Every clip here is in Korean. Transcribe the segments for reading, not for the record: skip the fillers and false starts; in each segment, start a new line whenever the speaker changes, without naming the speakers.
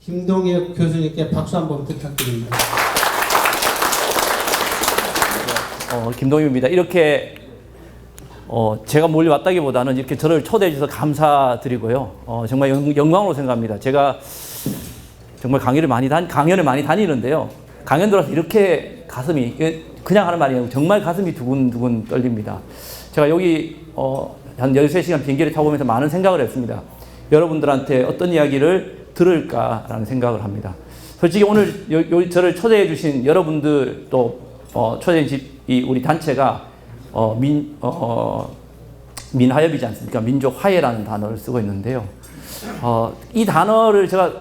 김동엽 교수님께 박수 한번 부탁드립니다.
김동엽입니다. 이렇게 제가 몰려왔다기보다는 이렇게 저를 초대해 주셔서 감사드리고요. 정말 영광으로 생각합니다. 제가 정말 강연을 많이 다니는데요. 강연 들어서 이렇게 가슴이, 그냥 하는 말이 아니고 정말 가슴이 두근두근 떨립니다. 제가 여기 한 13시간 비행기를 타고 오면서 많은 생각을 했습니다. 여러분들한테 어떤 이야기를 들을까라는 생각을 합니다. 솔직히 오늘 저를 초대해 주신 여러분들 또 초대해 주신 우리 단체가 민화협이지 않습니까? 민족화해라는 단어를 쓰고 있는데요. 이 단어를 제가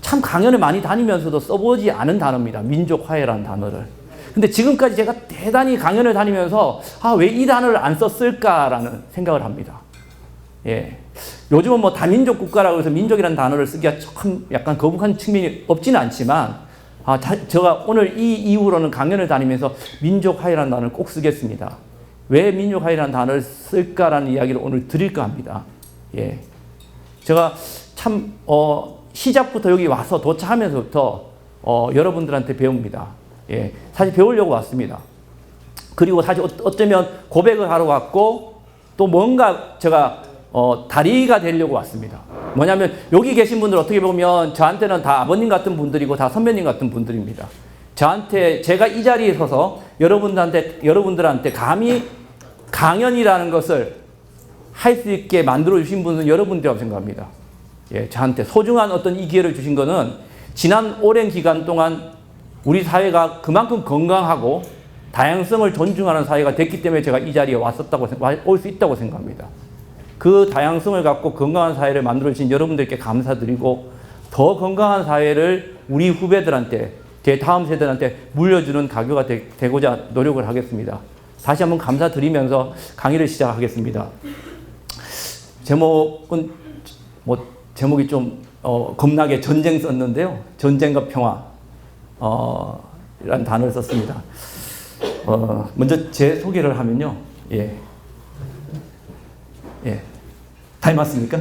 참 강연을 많이 다니면서도 써보지 않은 단어입니다. 민족화해라는 단어를. 근데 지금까지 제가 대단히 강연을 다니면서 왜 이 단어를 안 썼을까라는 생각을 합니다. 예. 요즘은 뭐 다민족 국가라고 해서 민족이라는 단어를 쓰기가 참 약간 거북한 측면이 없지는 않지만 제가 오늘 이 이후로는 강연을 다니면서 민족화해라는 단어를 꼭 쓰겠습니다. 왜 민족화해라는 단어를 쓸까라는 이야기를 오늘 드릴까 합니다. 예. 제가 참 시작부터 여기 와서 도착하면서부터 여러분들한테 배웁니다. 예. 사실 배우려고 왔습니다. 그리고 사실 어쩌면 고백을 하러 왔고 또 뭔가 제가 다리가 되려고 왔습니다. 뭐냐면 여기 계신 분들 어떻게 보면 저한테는 다 아버님 같은 분들이고 다 선배님 같은 분들입니다. 제가 이 자리에 서서 여러분들한테 감히 강연이라는 것을 할 수 있게 만들어 주신 분은 여러분들이라고 생각합니다. 예, 저한테 소중한 어떤 이 기회를 주신 거는 지난 오랜 기간 동안 우리 사회가 그만큼 건강하고 다양성을 존중하는 사회가 됐기 때문에 제가 이 자리에 올 수 있다고 생각합니다. 그 다양성을 갖고 건강한 사회를 만들어주신 여러분들께 감사드리고 더 건강한 사회를 우리 후배들한테, 제 다음 세대한테 물려주는 가교가 되고자 노력을 하겠습니다. 다시 한번 감사드리면서 강의를 시작하겠습니다. 제목이 좀 겁나게 전쟁 썼는데요. 전쟁과 평화 라는 단어를 썼습니다. 먼저 제 소개를 하면요. 예. 닮았습니까?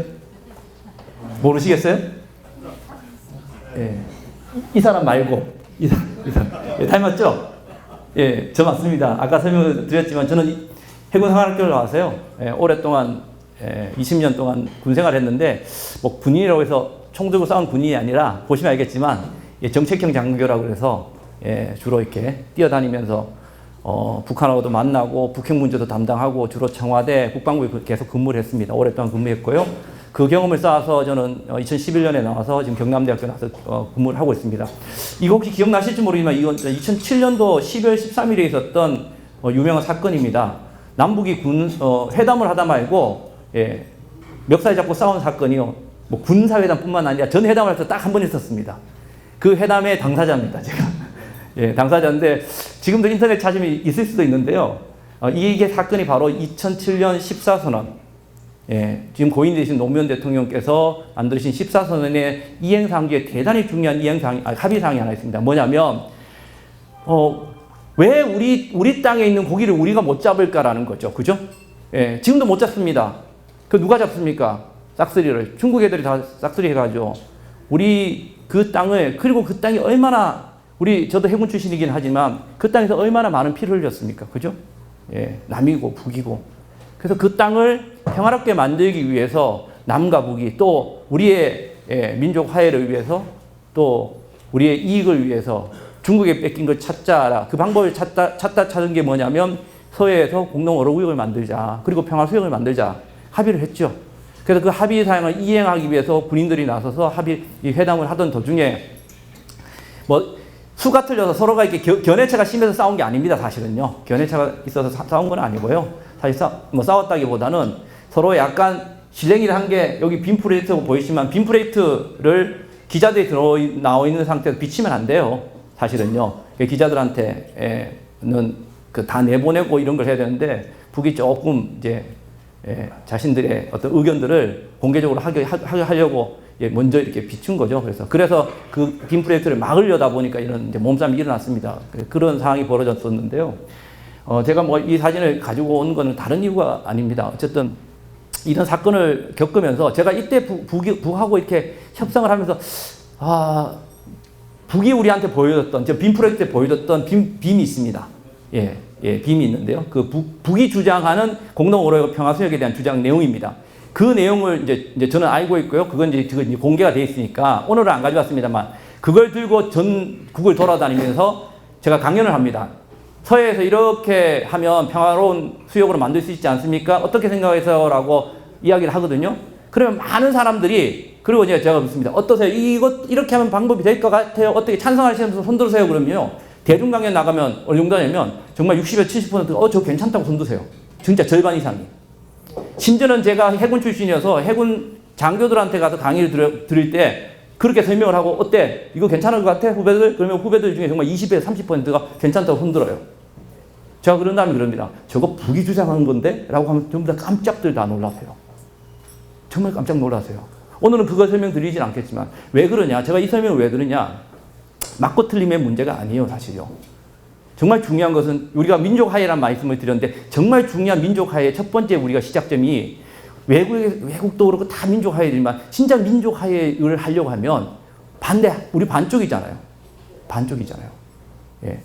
모르시겠어요? 예. 이 사람 말고 이 사람. 예, 닮았죠? 예, 저 맞습니다. 아까 설명을 드렸지만 저는 해군사관학교를 나와서요. 오랫동안 20년 동안 군생활을 했는데 뭐 군인이라고 해서 총 들고 싸운 군인이 아니라 보시면 알겠지만 정책형 장교라고 해서 주로 이렇게 뛰어다니면서 북한하고도 만나고 북핵 문제도 담당하고 주로 청와대 국방부에 계속 근무를 했습니다. 오랫동안 근무했고요. 그 경험을 쌓아서 저는 2011년에 나와서 지금 경남대학교 나와서 근무를 하고 있습니다. 이거 혹시 기억나실지 모르지만 이건 2007년도 12월 13일에 있었던 유명한 사건입니다. 남북이 회담을 하다 말고 멱살 잡고 싸운 사건이요. 뭐 군사회담뿐만 아니라 전 회담을 해서 딱 한 번 있었습니다. 그 회담의 당사자입니다, 제가. 예, 당사자인데 지금도 인터넷 찾으면 있을 수도 있는데요. 이게 사건이 바로 2007년 14선언. 예, 지금 고인 되신 노무현 대통령께서 만드신 14선언의 이행사항 중에 대단히 중요한 합의사항이 하나 있습니다. 뭐냐면 왜 우리 땅에 있는 고기를 우리가 못 잡을까라는 거죠. 그죠? 예, 지금도 못 잡습니다. 그 누가 잡습니까? 싹쓸이를. 중국 애들이 다 싹쓸이 해가지고 우리 그 땅을, 그리고 그 땅이 얼마나 저도 해군 출신이긴 하지만 그 땅에서 얼마나 많은 피를 흘렸습니까? 그죠? 예, 남이고 북이고. 그래서 그 땅을 평화롭게 만들기 위해서 남과 북이 또 우리의 민족 화해를 위해서 또 우리의 이익을 위해서 중국에 뺏긴 걸 찾자라. 그 방법을 찾은 게 뭐냐면 서해에서 공동 어로구역을 만들자. 그리고 평화수역을 만들자. 합의를 했죠. 그래서 그 합의 사항을 이행하기 위해서 군인들이 나서서 이 회담을 하던 도중에 수가 틀려서 서로가 이렇게 견해차가 심해서 싸운 게 아닙니다, 사실은요. 견해차가 있어서 싸운 건 아니고요. 사실 싸웠다기보다는 서로 약간 실랭이를 한 게 여기 빔 프로젝트가 보이시면 빔 프로젝트를 기자들이 나와 있는 상태에서 비치면 안 돼요. 사실은요. 기자들한테는 다 내보내고 이런 걸 해야 되는데 북이 조금 이제 자신들의 어떤 의견들을 공개적으로 하려고 먼저 이렇게 비춘 거죠. 그래서 그 빔 프로젝트를 막으려다 보니까 이런 이제 몸싸움이 일어났습니다. 그런 상황이 벌어졌었는데요. 제가 이 사진을 가지고 온 거는 다른 이유가 아닙니다. 어쨌든 이런 사건을 겪으면서 제가 이때 북하고 이렇게 협상을 하면서 북이 우리한테 보여줬던, 빔 프로젝트 때 보여줬던 빔이 있습니다. 빔이 있는데요. 그 북이 주장하는 공동 오로의 평화 수역에 대한 주장 내용입니다. 그 내용을 이제 저는 알고 있고요. 그건 이제 공개가 되어 있으니까 오늘은 안 가져왔습니다만 그걸 들고 전국을 돌아다니면서 제가 강연을 합니다. 서해에서 이렇게 하면 평화로운 수역으로 만들 수 있지 않습니까? 어떻게 생각해서? 라고 이야기를 하거든요. 그러면 많은 사람들이, 그리고 이제 제가 묻습니다. 어떠세요? 이렇게 하면 방법이 될 것 같아요? 어떻게 찬성하시는 분 손 들으세요? 그러면요. 대중 강연 나가면, 어느 정도 되냐면, 정말 60에서 70%가 저 괜찮다고 손 드세요. 진짜 절반 이상이. 심지어는 제가 해군 출신이어서 해군 장교들한테 가서 강의를 드릴 때 그렇게 설명을 하고, 어때? 이거 괜찮은 것 같아? 후배들? 그러면 후배들 중에 정말 20에서 30%가 괜찮다고 손 들어요. 제가 그런 다음에 그럽니다. 저거 북이 주장한 건데? 라고 하면 전부 다 깜짝들 다 놀라세요. 정말 깜짝 놀라세요. 오늘은 그거 설명드리진 않겠지만 왜 그러냐? 제가 이 설명을 왜 드리냐? 맞고 틀림의 문제가 아니에요, 사실요. 정말 중요한 것은 우리가 민족화해라는 말씀을 드렸는데 정말 중요한 민족화해의 첫 번째 우리가 시작점이 외국도 그렇고 다 민족화해지만 진짜 민족화해를 하려고 하면 우리 반쪽이잖아요. 반쪽이잖아요. 예.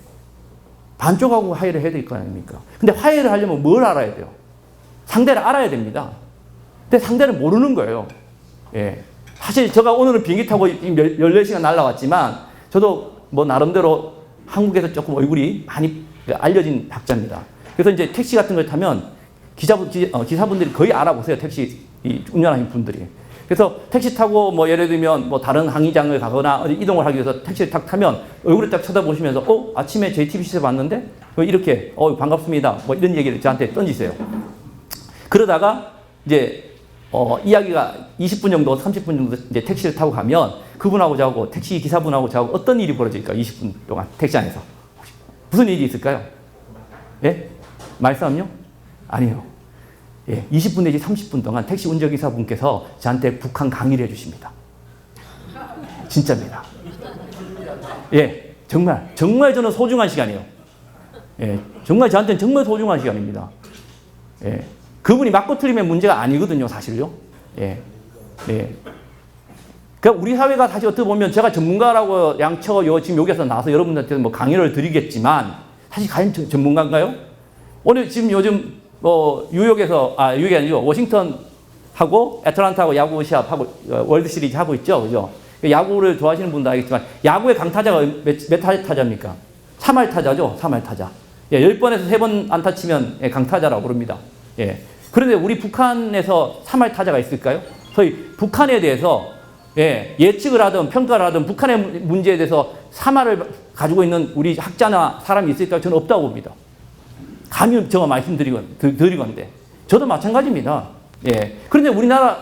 반쪽하고 화해를 해야 될 거 아닙니까? 근데 화해를 하려면 뭘 알아야 돼요? 상대를 알아야 됩니다. 근데 상대를 모르는 거예요. 예. 사실 제가 오늘은 비행기 타고 14시간 날아왔지만 저도 뭐 나름대로 한국에서 조금 얼굴이 많이 알려진 박자입니다. 그래서 이제 택시 같은 걸 타면 기사분들이 거의 알아보세요. 택시 운전하는 분들이. 그래서 택시 타고 뭐 예를 들면 뭐 다른 항의장을 가거나 어디 이동을 하기 위해서 택시를 딱 타면 얼굴을 딱 쳐다보시면서 아침에 JTBC에서 봤는데 이렇게 반갑습니다. 뭐 이런 얘기를 저한테 던지세요. 그러다가 이제 이야기가 20분 정도, 30분 정도 이제 택시를 타고 가면 그분하고 저하고 택시 기사분하고 저하고 어떤 일이 벌어질까? 20분 동안 택시 안에서. 무슨 일이 있을까요? 예? 말싸움요? 아니요. 예, 20분 내지 30분 동안 택시 운전기사분께서 저한테 북한 강의를 해주십니다. 진짜입니다. 예, 정말 저는 소중한 시간이에요. 예, 정말 저한테는 정말 소중한 시간입니다. 예, 그분이 맞고 틀림의 문제가 아니거든요, 사실요. 예, 예. 그러니까 우리 사회가 사실 어떻게 보면 제가 전문가라고 지금 여기서 나와서 여러분들한테 뭐 강의를 드리겠지만 사실 과연 전문가인가요? 오늘 지금 요즘 뉴욕이 아니고 워싱턴하고 애틀란타하고 야구 시합하고 월드 시리즈 하고 있죠, 그죠? 야구를 좋아하시는 분도 알겠지만 야구의 강타자가 몇 타자입니까? 3할 타자죠, 3할 타자. 예, 10번에서 3번 안타 치면 강타자라고 부릅니다. 예. 그런데 우리 북한에서 3할 타자가 있을까요? 소위 북한에 대해서 예측을 하든 평가를 하든 북한의 문제에 대해서 3할을 가지고 있는 우리 학자나 사람이 있을까요? 저는 없다고 봅니다. 감히 제가 말씀드리건데 저도 마찬가지입니다. 예. 그런데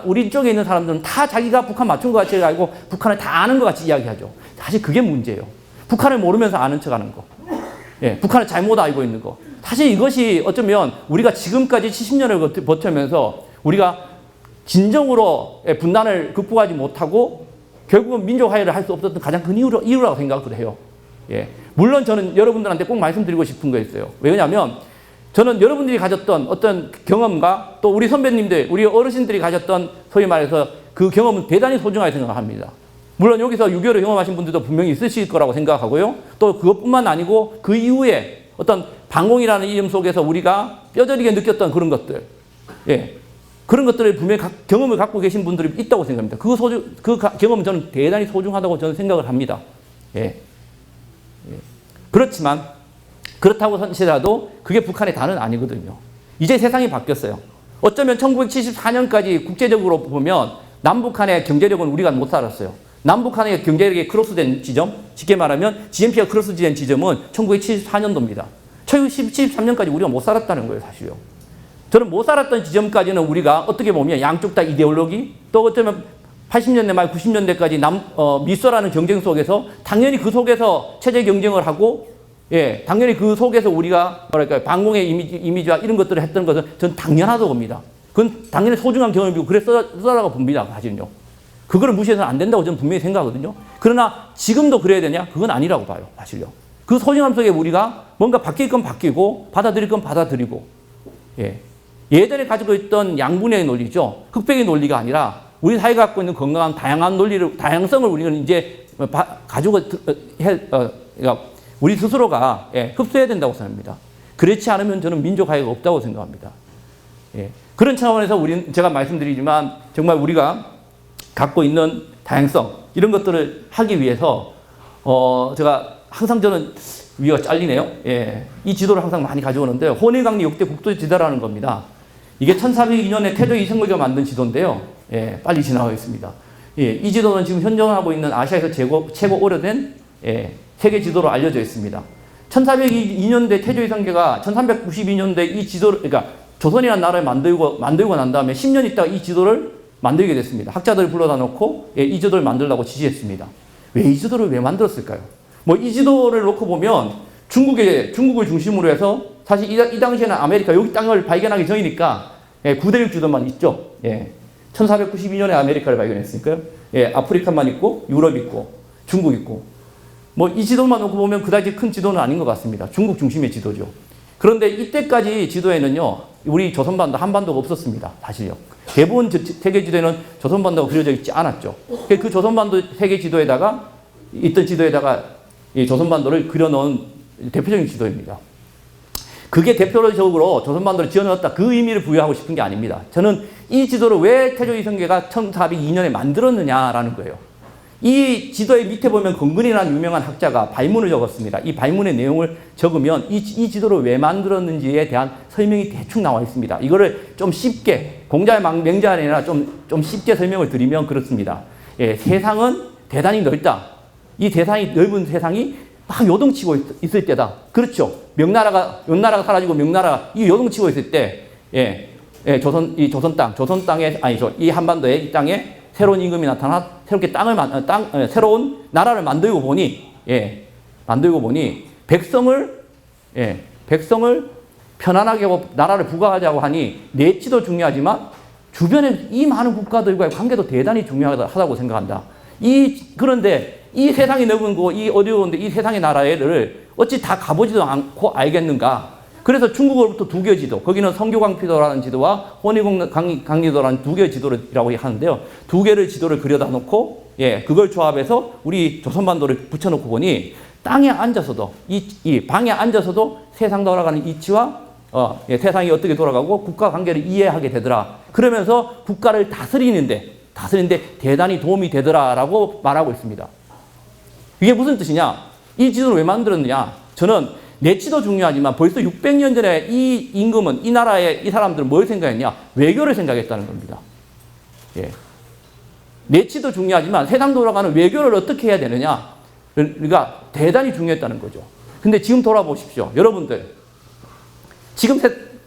우리 쪽에 있는 사람들은 다 자기가 북한 맞춘 것 같이 알고 북한을 다 아는 것 같이 이야기하죠. 사실 그게 문제예요. 북한을 모르면서 아는 척하는 거. 예. 북한을 잘못 알고 있는 거. 사실 이것이 어쩌면 우리가 지금까지 70년을 버텨면서 우리가 진정으로 분단을 극복하지 못하고 결국은 민족화해를 할 수 없었던 가장 큰 이유라고 생각을 해요. 예. 물론 저는 여러분들한테 꼭 말씀드리고 싶은 거 있어요. 왜냐하면 저는 여러분들이 가졌던 어떤 경험과 또 우리 선배님들, 우리 어르신들이 가졌던 소위 말해서 그 경험은 대단히 소중하게 생각합니다. 물론 여기서 6.25를 경험하신 분들도 분명히 있으실 거라고 생각하고요. 또 그것뿐만 아니고 그 이후에 어떤 방공이라는 이름 속에서 우리가 뼈저리게 느꼈던 그런 것들. 예. 그런 것들을 분명히 경험을 갖고 계신 분들이 있다고 생각합니다. 그 경험은 저는 대단히 소중하다고 저는 생각을 합니다. 예. 예. 그렇지만 그렇다고 하더라도 그게 북한의 다는 아니거든요. 이제 세상이 바뀌었어요. 어쩌면 1974년까지 국제적으로 보면 남북한의 경제력은 우리가 못 살았어요. 남북한의 경제력이 크로스된 지점, 쉽게 말하면 GNP가 크로스된 지점은 1974년도입니다. 1973년까지 우리가 못 살았다는 거예요, 사실요. 저는 못 살았던 지점까지는 우리가 어떻게 보면 양쪽 다 이데올로기, 또 어쩌면 80년대 말 90년대까지 미소라는 경쟁 속에서 당연히 그 속에서 체제 경쟁을 하고 예, 당연히 그 속에서 우리가 뭐랄까요, 방공의 이미지와 이런 것들을 했던 것은 저는 당연하다고 봅니다. 그건 당연히 소중한 경험이고 그랬어라고 봅니다, 사실은요. 그거를 무시해서는 안 된다고 저는 분명히 생각하거든요. 그러나 지금도 그래야 되냐? 그건 아니라고 봐요, 사실요. 그 소중함 속에 우리가 뭔가 바뀔 건 바뀌고 받아들일 건 받아들이고 예. 예전에 가지고 있던 양분의 논리죠. 흑백의 논리가 아니라 우리 사회가 갖고 있는 건강한 다양성을 우리는 이제 가지고 그러니까 우리 스스로가 흡수해야 된다고 생각합니다. 그렇지 않으면 저는 민족 화해가 없다고 생각합니다. 그런 차원에서 제가 말씀드리지만 정말 우리가 갖고 있는 다양성 이런 것들을 하기 위해서 제가 항상 저는 위가 잘리네요. 이 지도를 항상 많이 가져오는데 호내강리 역대 국도지대라는 겁니다. 이게 1402년에 태조 이성계가 만든 지도인데요. 빨리 지나가겠습니다. 이 지도는 지금 현존하고 있는 아시아에서 최고 오래된 세계 지도로 알려져 있습니다. 1402년대 태조 이성계가 1392년대 이 지도를 그러니까 조선이라는 나라를 만들고 난 다음에 10년 있다가 이 지도를 만들게 됐습니다. 학자들을 불러다 놓고 이 지도를 만들라고 지시했습니다. 왜 이 지도를 왜 만들었을까요? 뭐 이 지도를 놓고 보면 중국을 중심으로 해서 사실 이 당시에는 아메리카 여기 땅을 발견하기 전이니까 9대6 지도만 있죠. 1492년에 아메리카를 발견했으니까요. 아프리카만 있고 유럽 있고 중국 있고 뭐 이 지도만 놓고 보면 그다지 큰 지도는 아닌 것 같습니다. 중국 중심의 지도죠. 그런데 이때까지 지도에는요, 우리 조선반도 한반도가 없었습니다. 사실요. 대부분 세계 지도에는 조선반도가 그려져 있지 않았죠. 그 조선반도 세계 지도에다가 있던 지도에다가 이 조선반도를 그려놓은 대표적인 지도입니다. 그게 대표적으로 조선반도를 지어넣었다 그 의미를 부여하고 싶은 게 아닙니다. 저는 이 지도를 왜 태조 이성계가 1402년에 만들었느냐라는 거예요. 이 지도의 밑에 보면 건근이라는 유명한 학자가 발문을 적었습니다. 이 발문의 내용을 적으면 이 지도를 왜 만들었는지에 대한 설명이 대충 나와 있습니다. 이거를 좀 쉽게 공자의 맹자가 아니라 좀 쉽게 설명을 드리면 그렇습니다. 세상은 대단히 넓다. 이 세상이 넓은 세상이 막 요동치고 있을 때다. 그렇죠. 명나라가 사라지고 명나라가 이 요동치고 있을 때, 조선 땅에 아니죠. 이 한반도의 이 땅에 새로운 임금이 나타나 새로운 나라를 만들고 보니 백성을 편안하게 하고 나라를 부강하자고 하니 내치도 중요하지만 주변에 이 많은 국가들과의 관계도 대단히 중요하다고 생각한다. 그런데 이 세상이 넓은 거, 이 어려운데 이 세상의 나라를 어찌 다 가보지도 않고 알겠는가? 그래서 중국으로부터 두 개의 지도, 거기는 성교광피도라는 지도와 혼의강리도라는 두 개의 지도라고 하는데요. 두 개를 지도를 그려다 놓고, 그걸 조합해서 우리 조선반도를 붙여놓고 보니 땅에 앉아서도, 이 방에 앉아서도 세상 돌아가는 이치와 세상이 어떻게 돌아가고 국가 관계를 이해하게 되더라. 그러면서 국가를 다스리는데 대단히 도움이 되더라라고 말하고 있습니다. 이게 무슨 뜻이냐? 이 지도를 왜 만들었느냐? 저는 내치도 중요하지만 벌써 600년 전에 이 임금은 이 나라의 이 사람들은 뭘 생각했냐? 외교를 생각했다는 겁니다. 내치도 중요하지만 세상 돌아가는 외교를 어떻게 해야 되느냐? 그러니까 대단히 중요했다는 거죠. 근데 지금 돌아보십시오. 여러분들.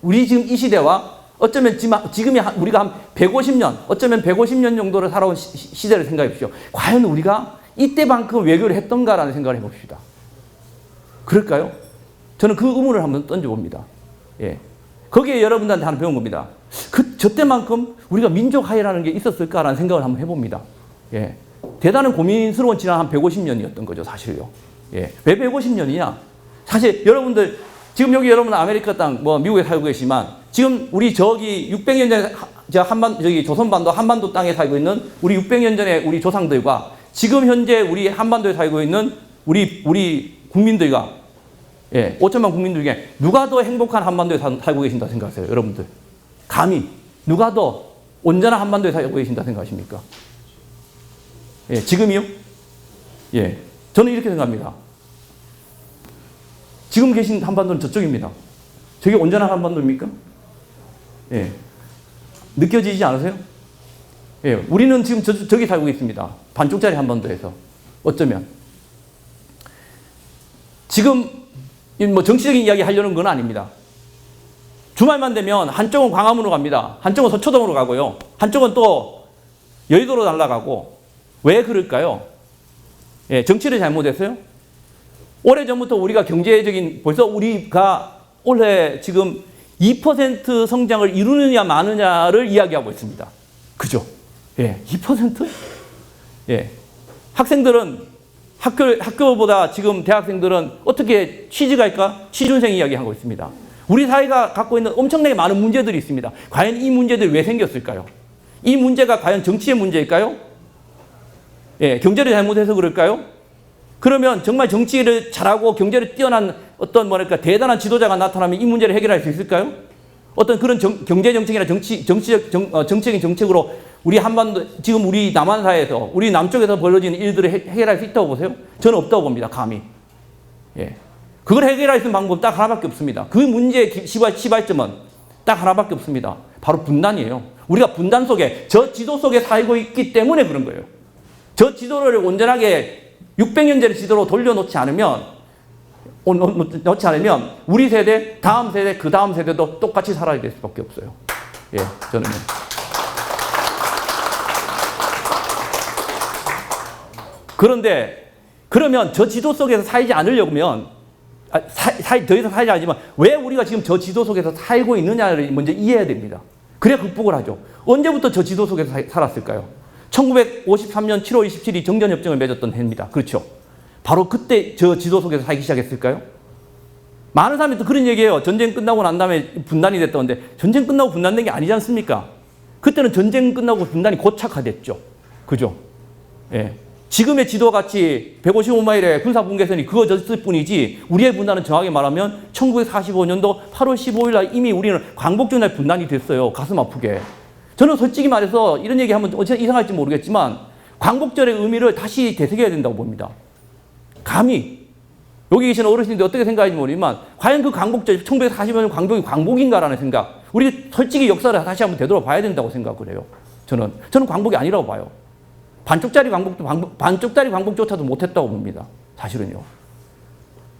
우리 지금 이 시대와 어쩌면 지금이 우리가 한 150년, 어쩌면 150년 정도를 살아온 시대를 생각해 보십시오. 과연 우리가 이때만큼 외교를 했던가라는 생각을 해봅시다. 그럴까요? 저는 그 의문을 한번 던져봅니다. 거기에 여러분들한테 하나 배운 겁니다. 저 때만큼 우리가 민족 화해라는 게 있었을까라는 생각을 한번 해봅니다. 대단한 고민스러운 지난 한 150년이었던 거죠, 사실요. 왜 150년이냐? 사실 여러분들, 지금 여기 여러분 아메리카 땅, 미국에 살고 계시지만, 지금 우리 저기 600년 전에 조선반도 한반도 땅에 살고 있는 우리 600년 전에 우리 조상들과 지금 현재 우리 한반도에 살고 있는 우리 국민들과 5천만 국민들 중에 누가 더 행복한 한반도에 살고 계신다 생각하세요, 여러분들? 감히 누가 더 온전한 한반도에 살고 계신다 생각하십니까? 지금이요? 저는 이렇게 생각합니다. 지금 계신 한반도는 저쪽입니다. 저게 온전한 한반도입니까? 느껴지지 않으세요? 우리는 지금 저기 살고 있습니다. 반쪽짜리 한반도에서. 어쩌면. 지금, 정치적인 이야기 하려는 건 아닙니다. 주말만 되면 한쪽은 광화문으로 갑니다. 한쪽은 서초동으로 가고요. 한쪽은 또 여의도로 날아가고. 왜 그럴까요? 정치를 잘못했어요? 오래전부터 우리가 벌써 우리가 올해 지금 2% 성장을 이루느냐 마느냐를 이야기하고 있습니다. 그죠? 2%? 학생들은 학교보다 지금 대학생들은 어떻게 취직할까? 취준생 이야기하고 있습니다. 우리 사회가 갖고 있는 엄청나게 많은 문제들이 있습니다. 과연 이 문제들이 왜 생겼을까요? 이 문제가 과연 정치의 문제일까요? 예, 경제를 잘못해서 그럴까요? 그러면 정말 정치를 잘하고 경제를 뛰어난 어떤 뭐랄까 대단한 지도자가 나타나면 이 문제를 해결할 수 있을까요? 어떤 그런 경제 정책이나 정치적인 정책으로 우리 한반도 지금 우리 남한사에서 우리 남쪽에서 벌어지는 일들을 해결할 수 있다고 보세요? 저는 없다고 봅니다. 감히. 예. 그걸 해결할 수 있는 방법은 딱 하나밖에 없습니다. 그 문제의 시발점은 딱 하나밖에 없습니다. 바로 분단이에요. 우리가 분단 속에 저 지도 속에 살고 있기 때문에 그런 거예요. 저 지도를 온전하게 600년짜리 지도로 돌려놓지 않으면 우리 세대, 다음 세대, 그 다음 세대도 똑같이 살아야 될 수밖에 없어요. 예, 저는요. 그런데 그러면 저 지도 속에서 살지 않으려면 더 이상 살지 않지만 왜 우리가 지금 저 지도 속에서 살고 있느냐를 먼저 이해해야 됩니다. 그래야 극복을 하죠. 언제부터 저 지도 속에서 살았을까요? 1953년 7월 27일 정전협정을 맺었던 해입니다. 그렇죠? 바로 그때 저 지도 속에서 살기 시작했을까요? 많은 사람이 또 그런 얘기해요. 전쟁 끝나고 난 다음에 분단이 됐다는데 전쟁 끝나고 분단된 게 아니지 않습니까? 그때는 전쟁 끝나고 분단이 고착화됐죠. 그죠? 예. 지금의 지도같이 155마일의 군사분계선이 그어졌을 뿐이지 우리의 분단은 정확히 말하면 1945년도 8월 15일 날 이미 우리는 광복절 날 분단이 됐어요. 가슴 아프게. 저는 솔직히 말해서 이런 얘기하면 어찌나 이상할지 모르겠지만 광복절의 의미를 다시 되새겨야 된다고 봅니다. 감히 여기 계시는 어르신들이 어떻게 생각하는지 모르지만 과연 그 광복절 1945년 광복이 광복인가라는 생각 우리 솔직히 역사를 다시 한번 되돌아봐야 된다고 생각을 해요. 저는 광복이 아니라고 봐요. 반쪽짜리 광복조차도 못했다고 봅니다. 사실은요.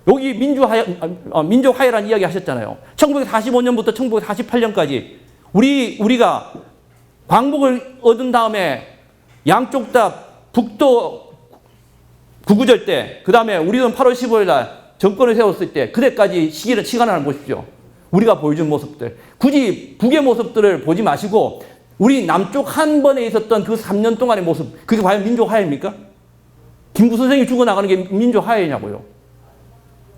여기 민족화해라는 이야기 하셨잖아요. 1945년부터 1948년까지 우리가 광복을 얻은 다음에 양쪽 다 북도 구구절 때, 그 다음에 우리는 8월 15일 날 정권을 세웠을 때, 그때까지 시간을 보십시오. 우리가 보여준 모습들. 굳이 북의 모습들을 보지 마시고, 우리 남쪽 한 번에 있었던 그 3년 동안의 모습, 그게 과연 민족화해입니까? 김구 선생이 죽어나가는 게 민족화해냐고요.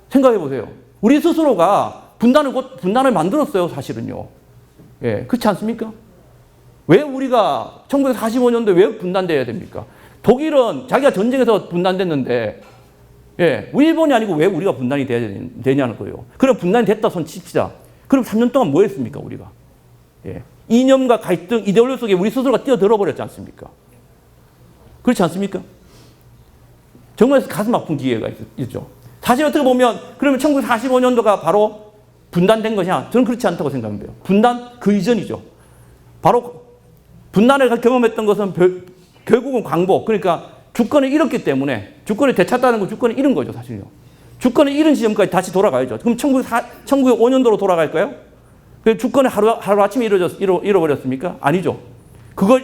생각해 보세요. 우리 스스로가 분단을 만들었어요, 사실은요. 예, 그렇지 않습니까? 왜 우리가 1945년도에 왜 분단돼야 됩니까? 독일은 자기가 전쟁에서 분단됐는데, 예, 일본이 아니고 왜 우리가 분단이 되냐는 거예요. 그럼 분단이 됐다 손 칩시다. 그럼 3년 동안 뭐 했습니까, 우리가? 예. 이념과 갈등, 이데올로기 속에 우리 스스로가 뛰어들어 버렸지 않습니까? 그렇지 않습니까? 정말 가슴 아픈 기회가 있죠. 사실 어떻게 보면, 그러면 1945년도가 바로 분단된 것이냐? 저는 그렇지 않다고 생각합니다. 분단 그 이전이죠. 바로 분단을 경험했던 것은 결국은 광복, 그러니까 주권을 잃었기 때문에, 주권을 되찾다는 건 주권을 잃은 거죠, 사실요. 주권을 잃은 지점까지 다시 돌아가야죠. 그럼 1905년도로 돌아갈까요? 주권을 하루아침에 잃어버렸습니까? 아니죠. 그걸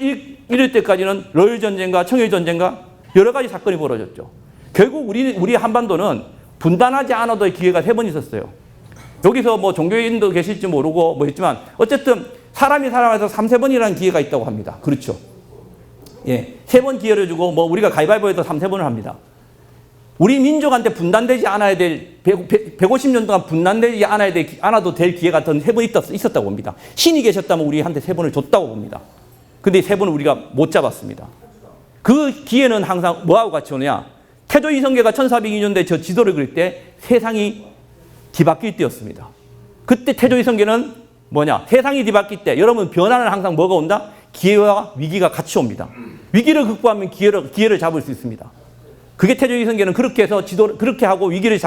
잃을 때까지는 러일전쟁과 청일전쟁과 여러 가지 사건이 벌어졌죠. 결국 우리 한반도는 분단하지 않아도 기회가 3번 있었어요. 여기서 뭐 종교인도 계실지 모르고 뭐 했지만 어쨌든 사람이 살아가서 3-4번이라는 기회가 있다고 합니다. 그렇죠. 예. 3번 기회를 주고 뭐 우리가 가위바위보에서 3-4번을 합니다. 우리 민족한테 분단되지 않아야 될 150년 동안 분단되지 않아도 될 기회가 더 3번 있었다고 봅니다. 신이 계셨다면 우리한테 3번을 줬다고 봅니다. 근데 이 3번을 우리가 못 잡았습니다. 그 기회는 항상 뭐하고 같이 오느냐? 태조 이성계가 1402년도에 저 지도를 그릴 때 세상이 뒤바뀔 때였습니다. 그때 태조 이성계는 뭐냐? 세상이 뒤바뀔 때 여러분 변화는 항상 뭐가 온다? 기회와 위기가 같이 옵니다. 위기를 극복하면 기회를 잡을 수 있습니다. 그게 태조 이성계는 그렇게 해서 그렇게 하고 위기를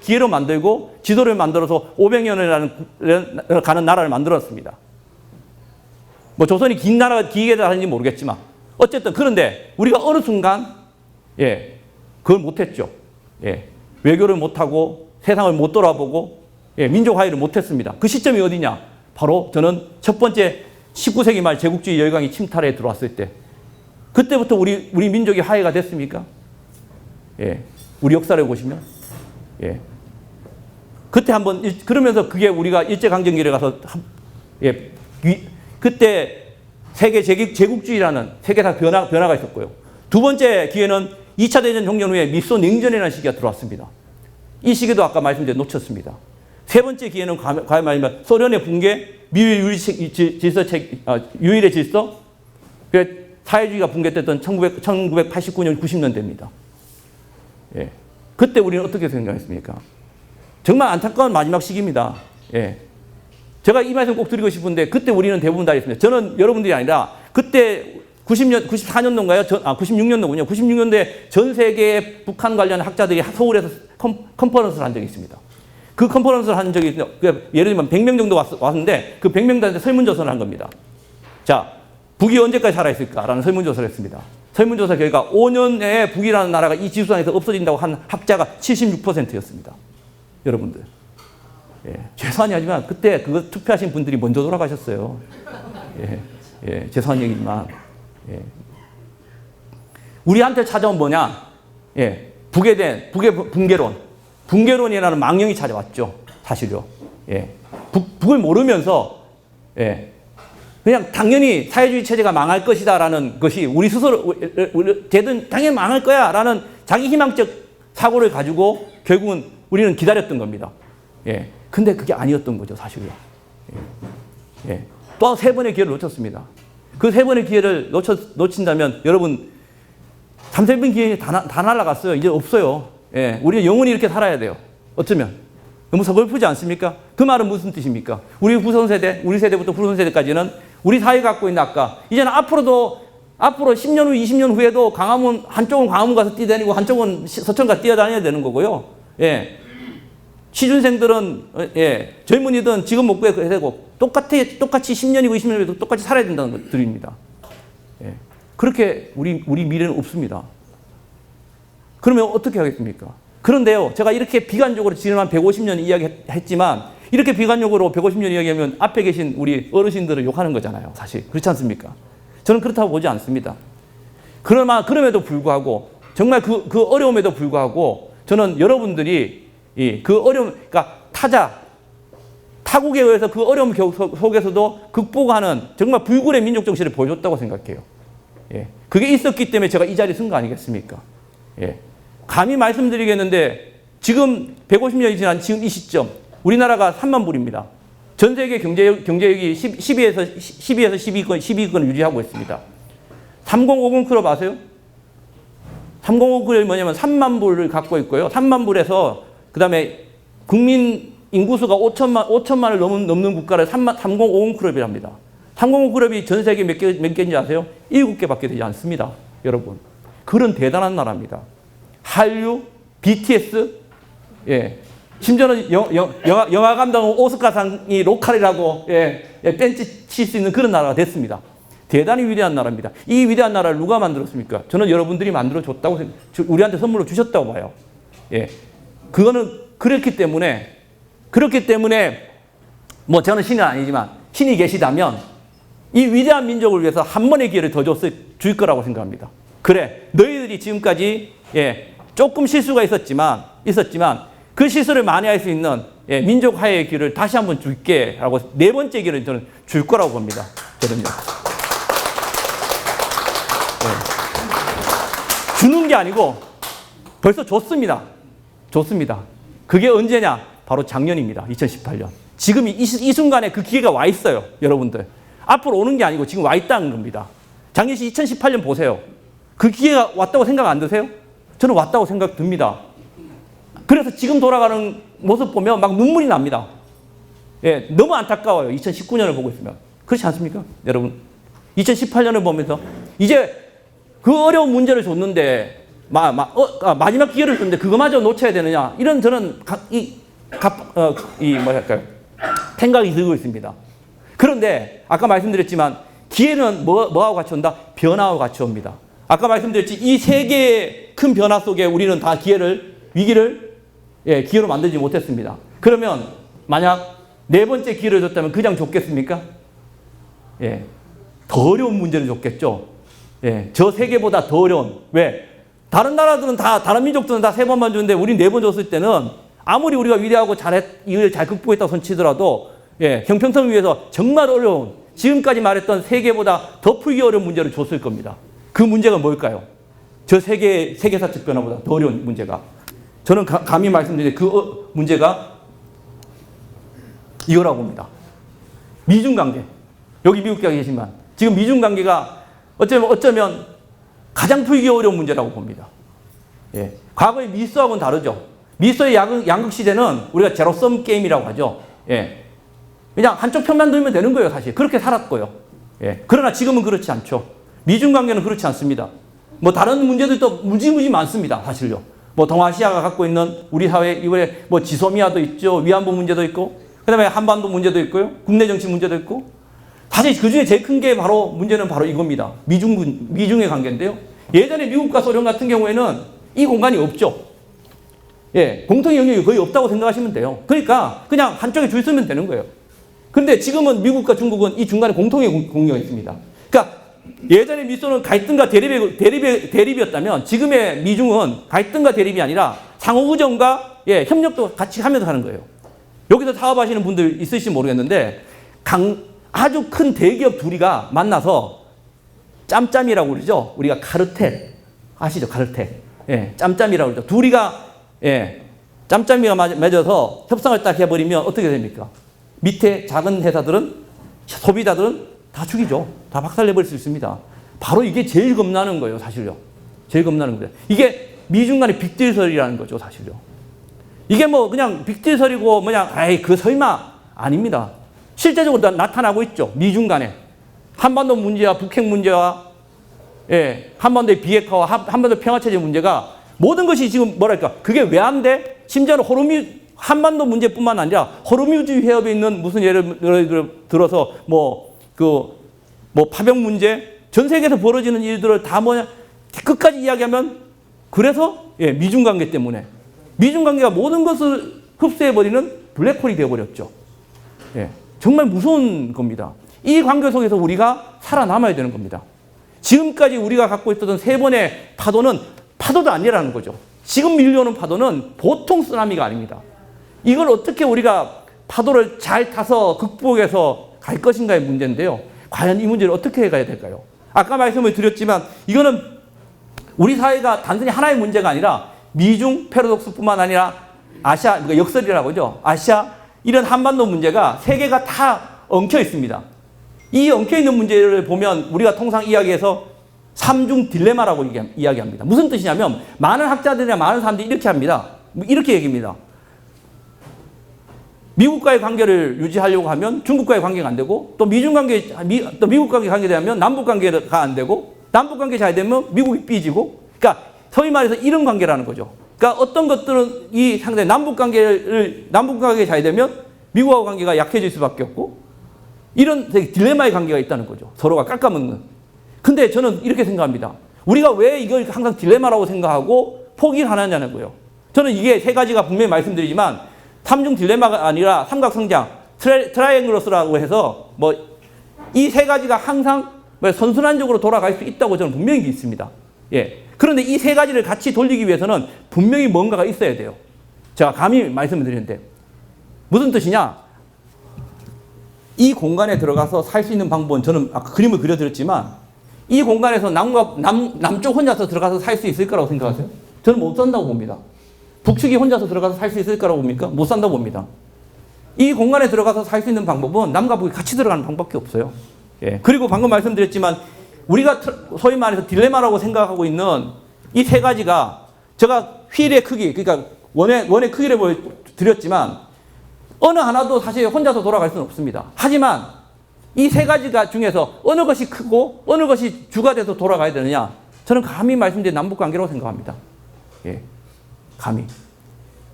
기회로 만들고 지도를 만들어서 500년을 가는 나라를 만들었습니다. 뭐 조선이 길게 하는지 모르겠지만 어쨌든 그런데 우리가 어느 순간 예 그걸 못했죠. 예 외교를 못하고 세상을 못 돌아보고 예 민족 화해를 못했습니다. 그 시점이 어디냐? 바로 저는 첫 번째 19세기 말 제국주의 열강이 침탈에 들어왔을 때 그때부터 우리 민족이 화해가 됐습니까? 예, 우리 역사를 보시면, 예, 그때 한번 그러면서 그게 우리가 일제강점기를 가서 예, 그때 세계 제국주의라는 세계사 변화가 있었고요. 두 번째 기회는 2차 대전 종전 후에 미소 냉전이라는 시기가 들어왔습니다. 이 시기도 아까 말씀드린 놓쳤습니다. 세 번째 기회는 과연 말하면 소련의 붕괴, 미일 유일의 질서, 사회주의가 붕괴됐던 1989년, 90년대입니다. 예. 그때 우리는 어떻게 생각했습니까? 정말 안타까운 마지막 시기입니다. 예. 제가 이 말씀 꼭 드리고 싶은데, 그때 우리는 대부분 다 했습니다. 저는 여러분들이 아니라, 그때 94년도인가요? 96년도군요. 96년도에 전 세계의 북한 관련 학자들이 서울에서 컨퍼런스를 한 적이 있습니다. 그 컨퍼런스를 한 적이 있는데, 예를 들면 100명 정도 왔는데, 그 100명들한테 설문조사를 한 겁니다. 자, 북이 언제까지 살아있을까라는 설문조사를 했습니다. 설문조사 결과 5년에 북이라는 나라가 이 지구상에서 없어진다고 한 학자가 76%였습니다. 여러분들. 예, 죄송하니 하지만 그때 그거 투표하신 분들이 먼저 돌아가셨어요. 예, 죄송한 얘기지만. 예. 우리한테 찾아온 뭐냐? 예, 북의 붕괴론. 붕괴론이라는 망령이 찾아왔죠. 사실요. 예. 북을 모르면서, 예. 그냥 당연히 사회주의 체제가 망할 것이다라는 것이 우리 스스로, 쟤든 당연히 망할 거야 라는 자기 희망적 사고를 가지고 결국은 우리는 기다렸던 겁니다. 예. 근데 그게 아니었던 거죠, 사실요. 예. 예. 또 3번의 기회를 놓쳤습니다. 그 3번의 기회를 놓친다면 여러분, 3번 기회는 다 날아갔어요. 이제 없어요. 예. 우리는 영원히 이렇게 살아야 돼요. 어쩌면. 너무 서글프지 않습니까? 그 말은 무슨 뜻입니까? 우리 세대부터 후손 세대까지는 우리 사회가 갖고 있는 이제는 앞으로 10년 후, 20년 후에도 한쪽은 광화문 가서 뛰어다니고 한쪽은 서천 가서 뛰어다녀야 되는 거고요. 예. 취준생들은, 예, 젊은이든 지금 못 구해야 되고, 똑같이 10년이고 20년 후에도 똑같이 살아야 된다는 것들입니다. 예. 그렇게 우리 미래는 없습니다. 그러면 어떻게 하겠습니까? 그런데요, 제가 이렇게 비관적으로 지난 150년 이야기했지만, 이렇게 비관적으로 150년 이야기하면 앞에 계신 우리 어르신들을 욕하는 거잖아요, 사실. 그렇지 않습니까? 저는 그렇다고 보지 않습니다. 그럼에도 불구하고, 정말 그 어려움에도 불구하고, 저는 여러분들이 그 어려움, 그러니까 타국에 의해서 그 어려움 속에서도 극복하는 정말 불굴의 민족 정신을 보여줬다고 생각해요. 예. 그게 있었기 때문에 제가 이 자리에 선 거 아니겠습니까? 예. 감히 말씀드리겠는데, 지금 150년이 지난 지금 이 시점, 우리나라가 3만 불입니다. 전 세계 경제력이 10위에서 12위권을 유지하고 있습니다. 3050 클럽 아세요? 3050 클럽이 뭐냐면 3만 불을 갖고 있고요. 3만 불에서 그 다음에 국민 인구수가 5천만을 넘는 국가를 3050 클럽이랍니다. 3050 클럽이 전 세계 몇 개인지 아세요? 7개밖에 되지 않습니다. 여러분. 그런 대단한 나라입니다. 한류, BTS, 예. 심지어는 영화 감독은 오스카상이 로컬이라고, 예, 벤치 칠 수 있는 그런 나라가 됐습니다. 대단히 위대한 나라입니다. 이 위대한 나라를 누가 만들었습니까? 저는 여러분들이 만들어줬다고, 우리한테 선물로 주셨다고 봐요. 예. 그거는 그렇기 때문에, 뭐 저는 신은 아니지만, 신이 계시다면, 이 위대한 민족을 위해서 한 번의 기회를 더 줄 거라고 생각합니다. 그래, 너희들이 지금까지, 예, 조금 실수가 있었지만, 그 실수를 만회할 수 있는, 예, 민족 화해의 기회를 다시 한번 줄게 라고 4번째 기회를 저는 줄 거라고 봅니다. 저는요. 예. 주는 게 아니고 벌써 줬습니다. 그게 언제냐? 바로 작년입니다. 2018년. 지금 이 순간에 그 기회가 와 있어요. 여러분들. 앞으로 오는 게 아니고 지금 와 있다는 겁니다. 작년 2018년 보세요. 그 기회가 왔다고 생각 안 드세요? 저는 왔다고 생각 듭니다. 그래서 지금 돌아가는 모습 보면 막 눈물이 납니다. 예, 너무 안타까워요. 2019년을 보고 있으면. 그렇지 않습니까? 여러분. 2018년을 보면서 이제 그 어려운 문제를 줬는데 마지막 기회를 줬는데 그거마저 놓쳐야 되느냐. 이런 저는 생각이 들고 있습니다. 그런데 아까 말씀드렸지만 기회는 뭐하고 같이 온다? 변화하고 같이 옵니다. 아까 말씀드렸지 이 세계의 큰 변화 속에 우리는 다 위기를 기회로 만들지 못했습니다. 그러면 만약 4번째 기회를 줬다면 그냥 줬겠습니까? 예, 더 어려운 문제를 줬겠죠. 예, 저 세계보다 더 어려운. 왜? 다른 나라들은 다른 민족들은 다 3번만 줬는데 우리 4번 줬을 때는 아무리 우리가 위대하고 이걸 잘 극복했다고 손치더라도 예, 형평성을 위해서 정말 어려운 지금까지 말했던 세계보다 더 풀기 어려운 문제를 줬을 겁니다. 그 문제가 뭘까요? 저 세계사적 변화보다 더 어려운 문제가. 저는 감히 말씀드리는데 그 문제가 이거라고 봅니다. 미중관계. 여기 미국에 계시지만 지금 미중관계가 어쩌면 가장 풀기 어려운 문제라고 봅니다. 예. 과거의 미스하고는 다르죠. 미스의 양극 시대는 우리가 제로섬 게임이라고 하죠. 예. 그냥 한쪽 편만 들면 되는 거예요, 사실. 그렇게 살았고요. 예. 그러나 지금은 그렇지 않죠. 미중 관계는 그렇지 않습니다. 뭐 다른 문제들도 무지무지 많습니다, 사실요. 뭐 동아시아가 갖고 있는 우리 사회 이번에 뭐 지소미아도 있죠, 위안부 문제도 있고, 그다음에 한반도 문제도 있고요, 국내 정치 문제도 있고. 사실 그 중에 제일 큰 게 바로 문제는 바로 이겁니다. 미중의 관계인데요. 예전에 미국과 소련 같은 경우에는 이 공간이 없죠. 예, 공통 영역이 거의 없다고 생각하시면 돼요. 그러니까 그냥 한쪽에 줄 서면 되는 거예요. 그런데 지금은 미국과 중국은 이 중간에 공통의 공역이 있습니다. 그러니까 예전에 미소는 갈등과 대립이었다면 지금의 미중은 갈등과 대립이 아니라 상호우정과 협력도 같이 하면서 하는 거예요. 여기서 사업하시는 분들 있으실지 모르겠는데 아주 큰 대기업 둘이가 만나서 짬짬이라고 그러죠. 우리가 카르텔 아시죠? 카르텔. 예, 짬짬이라고 그러죠. 둘이가 짬짬이가 맺어서 협상을 딱 해버리면 어떻게 됩니까? 밑에 작은 회사들은 소비자들은 다 죽이죠. 다 박살내버릴 수 있습니다. 바로 이게 제일 겁나는 거예요, 사실요. 제일 겁나는 거예요. 이게 미중 간의 빅딜설이라는 거죠, 사실요. 이게 뭐 그냥 빅딜설이고 그냥 그 설마 아닙니다. 실제적으로 나타나고 있죠. 미중 간에. 한반도 문제와 북핵 문제와 한반도의 비핵화와 한반도 평화체제 문제가 모든 것이 지금 뭐랄까 그게 왜 안 돼? 심지어는 한반도 문제뿐만 아니라 호르무즈 해협에 있는 무슨 예를 들어서 파병 문제 전 세계에서 벌어지는 일들을 다 끝까지 이야기하면 그래서 미중 관계 때문에 미중 관계가 모든 것을 흡수해버리는 블랙홀이 되어버렸죠. 정말 무서운 겁니다. 이 관계 속에서 우리가 살아남아야 되는 겁니다. 지금까지 우리가 갖고 있었던 세 번의 파도는 파도도 아니라는 거죠. 지금 밀려오는 파도는 보통 쓰나미가 아닙니다. 이걸 어떻게 우리가 파도를 잘 타서 극복해서 갈 것인가의 문제인데요. 과연 이 문제를 어떻게 해가야 될까요? 아까 말씀을 드렸지만 이거는 우리 사회가 단순히 하나의 문제가 아니라 미중 패러독스뿐만 아니라 아시아, 그러니까 역설이라고 하죠. 아시아 이런 한반도 문제가 세계가 다 엉켜 있습니다. 이 엉켜 있는 문제를 보면 우리가 통상 이야기해서 삼중 딜레마라고 이야기합니다. 무슨 뜻이냐면 많은 학자들이나 많은 사람들이 이렇게 합니다. 이렇게 얘기합니다. 미국과의 관계를 유지하려고 하면 중국과의 관계가 안 되고 또 또 미국과의 관계되면 남북 관계가 안 되고 남북 관계 잘 되면 미국이 삐지고 그러니까 소위 말해서 이런 관계라는 거죠. 그러니까 어떤 것들은 이 상대 남북 관계 잘 되면 미국하고 관계가 약해질 수밖에 없고 이런 되게 딜레마의 관계가 있다는 거죠. 서로가 깎아먹는. 근데 저는 이렇게 생각합니다. 우리가 왜 이걸 항상 딜레마라고 생각하고 포기를 하느냐는 거예요. 저는 이게 세 가지가 분명히 말씀드리지만 삼중 딜레마가 아니라 삼각성장, 트라이앵글러스라고 해서 이 세 가지가 항상 선순환적으로 돌아갈 수 있다고 저는 분명히 믿습니다. 그런데 이 세 가지를 같이 돌리기 위해서는 분명히 뭔가가 있어야 돼요. 제가 감히 말씀을 드리는데 무슨 뜻이냐? 이 공간에 들어가서 살 수 있는 방법은 저는 아까 그림을 그려드렸지만 이 공간에서 남쪽 혼자서 들어가서 살 수 있을 거라고 생각하세요? 저는 못 산다고 봅니다. 북측이 혼자서 들어가서 살 수 있을 거라고 봅니까? 못 산다고 봅니다. 이 공간에 들어가서 살 수 있는 방법은 남과 북이 같이 들어가는 방법밖에 없어요. 그리고 방금 말씀드렸지만 우리가 소위 말해서 딜레마라고 생각하고 있는 이 세 가지가 제가 휠의 크기, 그러니까 원의 크기를 보여드렸지만 어느 하나도 사실 혼자서 돌아갈 수는 없습니다. 하지만 이 세 가지가 중에서 어느 것이 크고 어느 것이 주가 돼서 돌아가야 되느냐? 저는 감히 말씀드린 남북관계라고 생각합니다. 감히.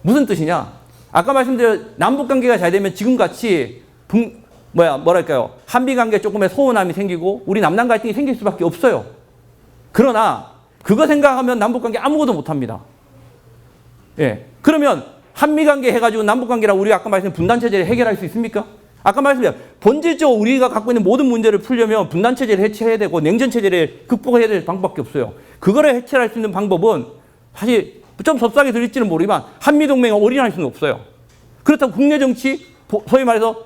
무슨 뜻이냐? 아까 말씀드린 남북관계가 잘 되면 지금같이 뭐랄까요? 한미관계에 조금의 소원함이 생기고 우리 남남 갈등이 생길 수밖에 없어요. 그러나 그거 생각하면 남북관계 아무것도 못합니다. 그러면 한미관계 해가지고 남북관계랑 우리가 아까 말씀드린 분단체제를 해결할 수 있습니까? 아까 말씀드린 본질적으로 우리가 갖고 있는 모든 문제를 풀려면 분단체제를 해체해야 되고 냉전체제를 극복해야 될 방법밖에 없어요. 그거를 해체할 수 있는 방법은 사실 좀 섭섭하게 들릴지는 모르지만 한미동맹에 올인할 수는 없어요. 그렇다고 국내 정치, 소위 말해서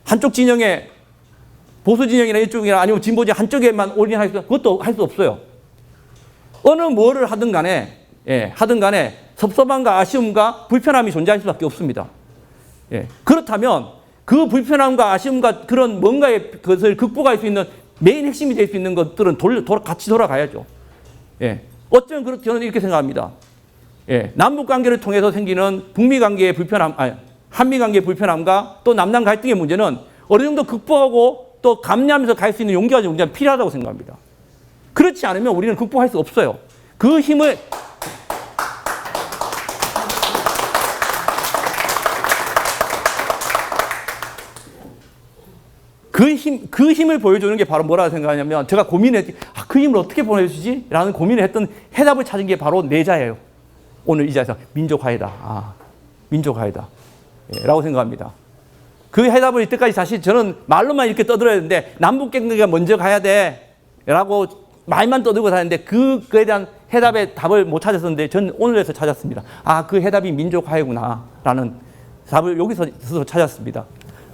한쪽 진영에 보수 진영이나 이쪽이나 아니면 진보 진영 한쪽에만 올인할 수 그것도 할 수 없어요. 어느 뭐를 하든 간에 섭섭함과 아쉬움과 불편함이 존재할 수밖에 없습니다. 그렇다면 그 불편함과 아쉬움과 그런 뭔가의 것을 극복할 수 있는 메인 핵심이 될 수 있는 것들은 같이 돌아가야죠. 예. 어쩌면 그렇게 저는 이렇게 생각합니다. 예. 남북 관계를 통해서 생기는 북미 관계의 불편함, 한미 관계의 불편함과 또 남남 갈등의 문제는 어느 정도 극복하고 또 감내하면서 갈 수 있는 용기가 필요하다고 생각합니다. 그렇지 않으면 우리는 극복할 수 없어요. 그 힘을 그 힘을 보여주는 게 바로 뭐라고 생각하냐면, 제가 고민했지, 그 힘을 어떻게 보여주지? 라는 고민을 했던 해답을 찾은 게 바로 내자예요. 오늘 이 자리에서 민족화해다. 민족화해다. 예, 라고 생각합니다. 그 해답을 이때까지 사실 저는 말로만 이렇게 떠들어야 되는데, 남북 관계가 먼저 가야 돼. 라고 말만 떠들고 다녔는데, 그거에 대한 해답의 답을 못 찾았었는데, 저는 오늘에서 찾았습니다. 그 해답이 민족화해구나. 라는 답을 여기서 스스로 찾았습니다.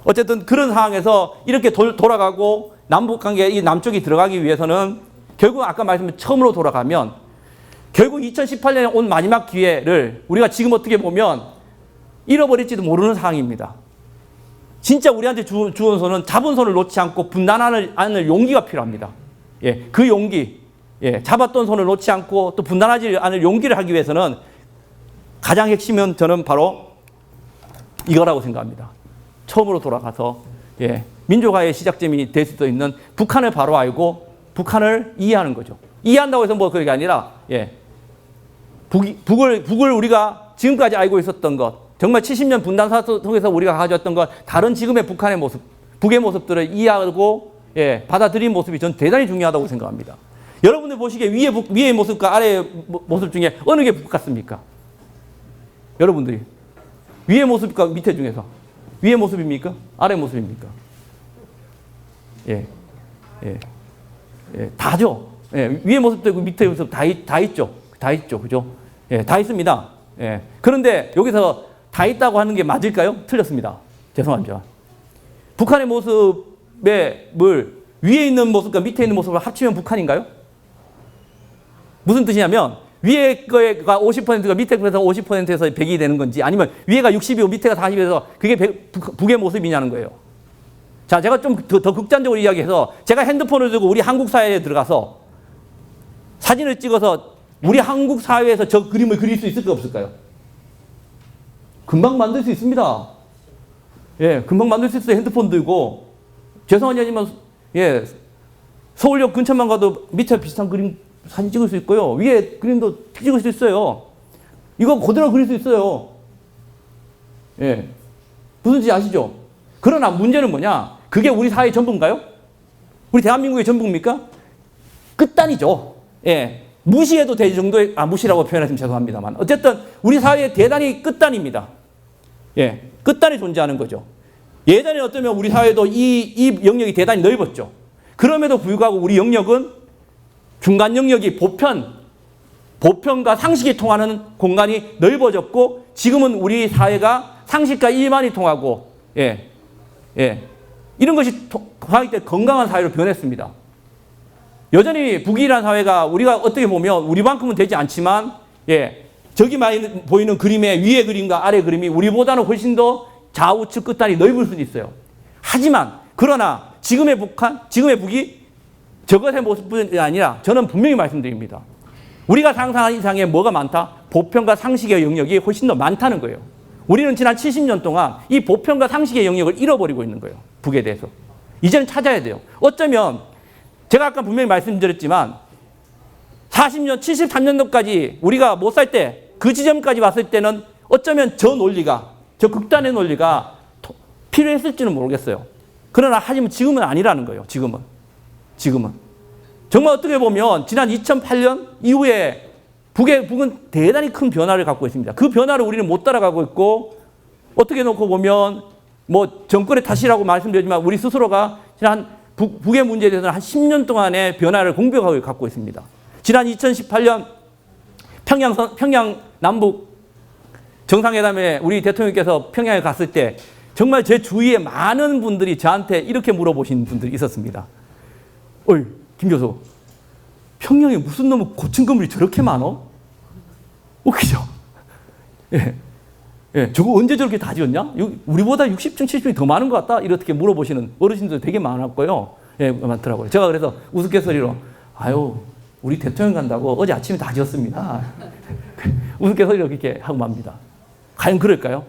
어쨌든 그런 상황에서 이렇게 돌아가고 남북 관계 이 남쪽이 들어가기 위해서는 결국 아까 말씀드린 처음으로 돌아가면 결국 2018년에 온 마지막 기회를 우리가 지금 어떻게 보면 잃어버릴지도 모르는 상황입니다. 진짜 우리한테 주은 손은 잡은 손을 놓지 않고 분단하는 않을 용기가 필요합니다. 예, 그 용기, 예, 잡았던 손을 놓지 않고 또 분단하지 않을 용기를 하기 위해서는 가장 핵심은 저는 바로 이거라고 생각합니다. 처음으로 돌아가서 민족화의 시작점이 될 수도 있는 북한을 바로 알고 북한을 이해하는 거죠. 이해한다고 해서 뭐 그게 아니라 북을 우리가 지금까지 알고 있었던 것, 정말 70년 분단사 통해서 우리가 가져왔던 것, 다른 지금의 북한의 모습, 북의 모습들을 이해하고 받아들인 모습이 전 대단히 중요하다고 생각합니다. 여러분들 보시기에 위의 모습과 아래의 모습 중에 어느 게 북 같습니까? 여러분들이 위의 모습과 밑에 중에서 위의 모습입니까? 아래 모습입니까? 다죠. 위의 모습도 있고 밑에 모습 다 있죠. 다 있죠. 그죠? 다 있습니다. 그런데 여기서 다 있다고 하는 게 맞을까요? 틀렸습니다. 죄송합니다. 북한의 모습의 위에 있는 모습과 밑에 있는 모습을 합치면 북한인가요? 무슨 뜻이냐면 위에 거가 50%가 밑에 거에서 50%에서 100이 되는 건지, 아니면 위에가 60이고 밑에가 40에서 그게 북의 모습이냐는 거예요. 자, 제가 좀 더 극단적으로 이야기해서 제가 핸드폰을 들고 우리 한국 사회에 들어가서 사진을 찍어서 우리 한국 사회에서 저 그림을 그릴 수 있을까요, 없을까요? 금방 만들 수 있습니다. 금방 만들 수 있어요. 핸드폰 들고. 죄송하지 않지만 서울역 근처만 가도 밑에 비슷한 그림 사진 찍을 수 있고요. 위에 그림도 찍을 수 있어요. 이거 그대로 그릴 수 있어요. 무슨지 아시죠? 그러나 문제는 뭐냐? 그게 우리 사회의 전부인가요? 우리 대한민국의 전부입니까? 끝단이죠. 무시해도 될 정도의, 무시라고 표현하시면 죄송합니다만. 어쨌든 우리 사회의 대단히 끝단입니다. 끝단이 존재하는 거죠. 예전에 어쩌면 우리 사회도 이 영역이 대단히 넓었죠. 그럼에도 불구하고 우리 영역은 중간 영역이 보편과 상식이 통하는 공간이 넓어졌고, 지금은 우리 사회가 상식과 일만이 통하고, 이런 것이 통하기 때문에 건강한 사회로 변했습니다. 여전히 북이라는 사회가 우리가 어떻게 보면 우리만큼은 되지 않지만, 저기 많이 보이는 그림의 위의 그림과 아래 그림이 우리보다는 훨씬 더 좌우측 끝단이 넓을 수는 있어요. 하지만, 그러나 지금의 북이 저것의 모습뿐이 아니라 저는 분명히 말씀드립니다. 우리가 상상한 이상의 뭐가 많다? 보편과 상식의 영역이 훨씬 더 많다는 거예요. 우리는 지난 70년 동안 이 보편과 상식의 영역을 잃어버리고 있는 거예요. 북에 대해서. 이제는 찾아야 돼요. 어쩌면 제가 아까 분명히 말씀드렸지만 40년, 73년도까지 우리가 못 살 때, 그 지점까지 왔을 때는 어쩌면 저 극단의 논리가 필요했을지는 모르겠어요. 그러나 하지만 지금은 아니라는 거예요. 지금은. 정말 어떻게 보면 지난 2008년 이후에 북은 대단히 큰 변화를 갖고 있습니다. 그 변화를 우리는 못 따라가고 있고, 어떻게 놓고 보면 뭐 정권의 탓이라고 말씀드리지만 우리 스스로가 지난 북의 문제에 대해서는 한 10년 동안의 변화를 공백하고 갖고 있습니다. 지난 2018년 평양 남북 정상회담에 우리 대통령께서 평양에 갔을 때 정말 제 주위에 많은 분들이 저한테 이렇게 물어보신 분들이 있었습니다. 어이, 김 교수, 평양에 무슨 놈의 고층 건물이 저렇게 많어? 그죠? 저거 언제 저렇게 다 지었냐? 우리보다 60층, 70층이 더 많은 것 같다? 이렇게 물어보시는 어르신들 되게 많았고요. 예, 많더라고요. 제가 그래서 우스갯소리로 아유 우리 대통령 간다고 어제 아침에 다 지었습니다. 우스갯소리로 그렇게 하고 맙니다. 과연 그럴까요?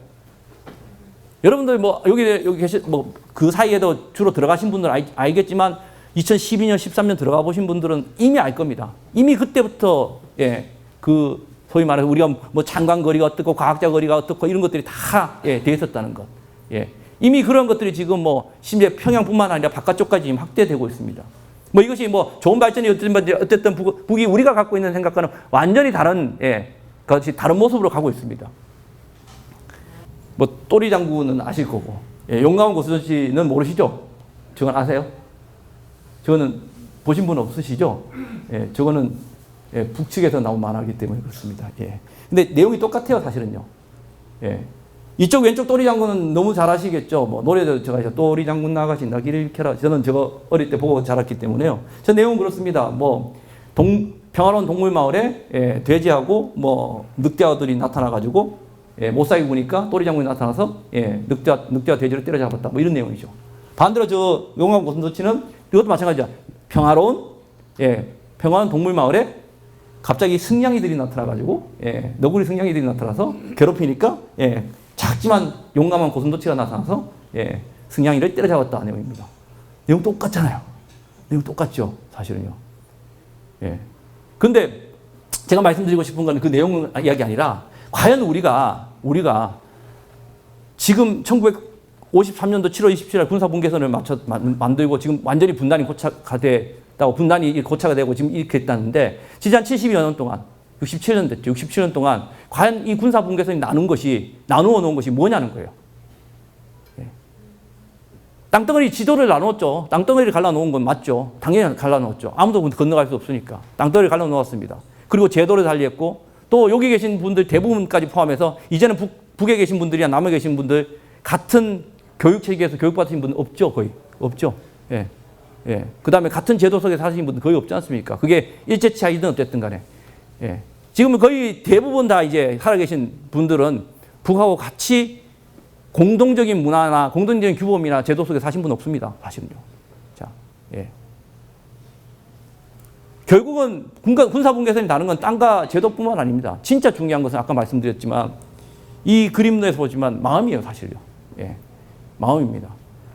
여러분들 뭐 여기 계신 뭐 그 사이에도 주로 들어가신 분들은 알겠지만 2012년, 13년 들어가 보신 분들은 이미 알 겁니다. 이미 그때부터 예, 그 소위 말해서 우리가 뭐 장관 거리가 어떻고 과학자 거리가 어떻고 이런 것들이 다 예, 돼 있었다는 것. 예. 이미 그런 것들이 지금 뭐 심지어 평양뿐만 아니라 바깥쪽까지 지금 확대되고 있습니다. 뭐 이것이 뭐 좋은 발전이 어쨌든 북이 우리가 갖고 있는 생각과는 완전히 다른 예, 그것이 다른 모습으로 가고 있습니다. 뭐 또리 장군은 아실 거고 예, 용감한 고수전 씨는 모르시죠? 저건 아세요? 저거는 보신 분 없으시죠? 예, 저거는 예, 북측에서 나온 만화이기 때문에 그렇습니다. 예. 근데 내용이 똑같아요, 사실은요. 예. 이쪽 왼쪽 또리 장군은 너무 잘 아시겠죠? 뭐 노래도 제가 또리 장군 나가신다 길을 켜라. 저는 저거 어릴 때 보고 자랐기 때문에요. 저 내용은 그렇습니다. 뭐 평화로운 동물 마을에 예, 돼지하고 뭐 늑대아들이 나타나가지고 예, 못 살게 보니까 또리 장군이 나타나서 예, 늑대와 돼지를 때려잡았다. 뭐 이런 내용이죠. 반대로 저 용감 고슴도치는 이것도 마찬가지죠. 평화로운 동물 마을에 갑자기 승냥이들이 나타나가지고 예, 너구리 승냥이들이 나타나서 괴롭히니까 예, 작지만 용감한 고슴도치가 나타나서 예, 승냥이를 때려잡았다 내용입니다. 내용 똑같잖아요. 내용 똑같죠, 사실은요. 예. 근데 제가 말씀드리고 싶은 건 그 내용 이야기 아니라 과연 우리가 지금 1953년도 7월 27일 군사분계선을 만들고 지금 완전히 분단이 고착가 됐다고 분단이 고착가 되고 지금 이렇게 됐다는데 지난 72여 년 동안 67년 됐죠. 67년 동안 과연 이 군사분계선이 나누어 놓은 것이 뭐냐는 거예요. 예. 땅덩어리 지도를 나눴죠. 땅덩어리를 갈라놓은 건 맞죠. 당연히 갈라놓았죠. 아무도 건너갈 수 없으니까. 땅덩어리를 갈라놓았습니다. 그리고 제도를 달리했고 또 여기 계신 분들 대부분까지 포함해서 이제는 북에 계신 분들이나 남에 계신 분들 같은 교육체계에서 교육받으신 분은 없죠. 거의. 없죠. 예. 예. 그 다음에 같은 제도 속에 사시는 분들 거의 없지 않습니까? 그게 일제치하이든 어쨌든 간에. 예. 지금은 거의 대부분 다 이제 살아계신 분들은 북하고 같이 공동적인 문화나 공동적인 규범이나 제도 속에 사신 분 없습니다. 사실은요. 자, 예. 결국은 군사분계선이 다른 건 땅과 제도뿐만 아닙니다. 진짜 중요한 것은 아까 말씀드렸지만 이 그림에서 보지만 마음이에요, 사실요. 예. 마음입니다.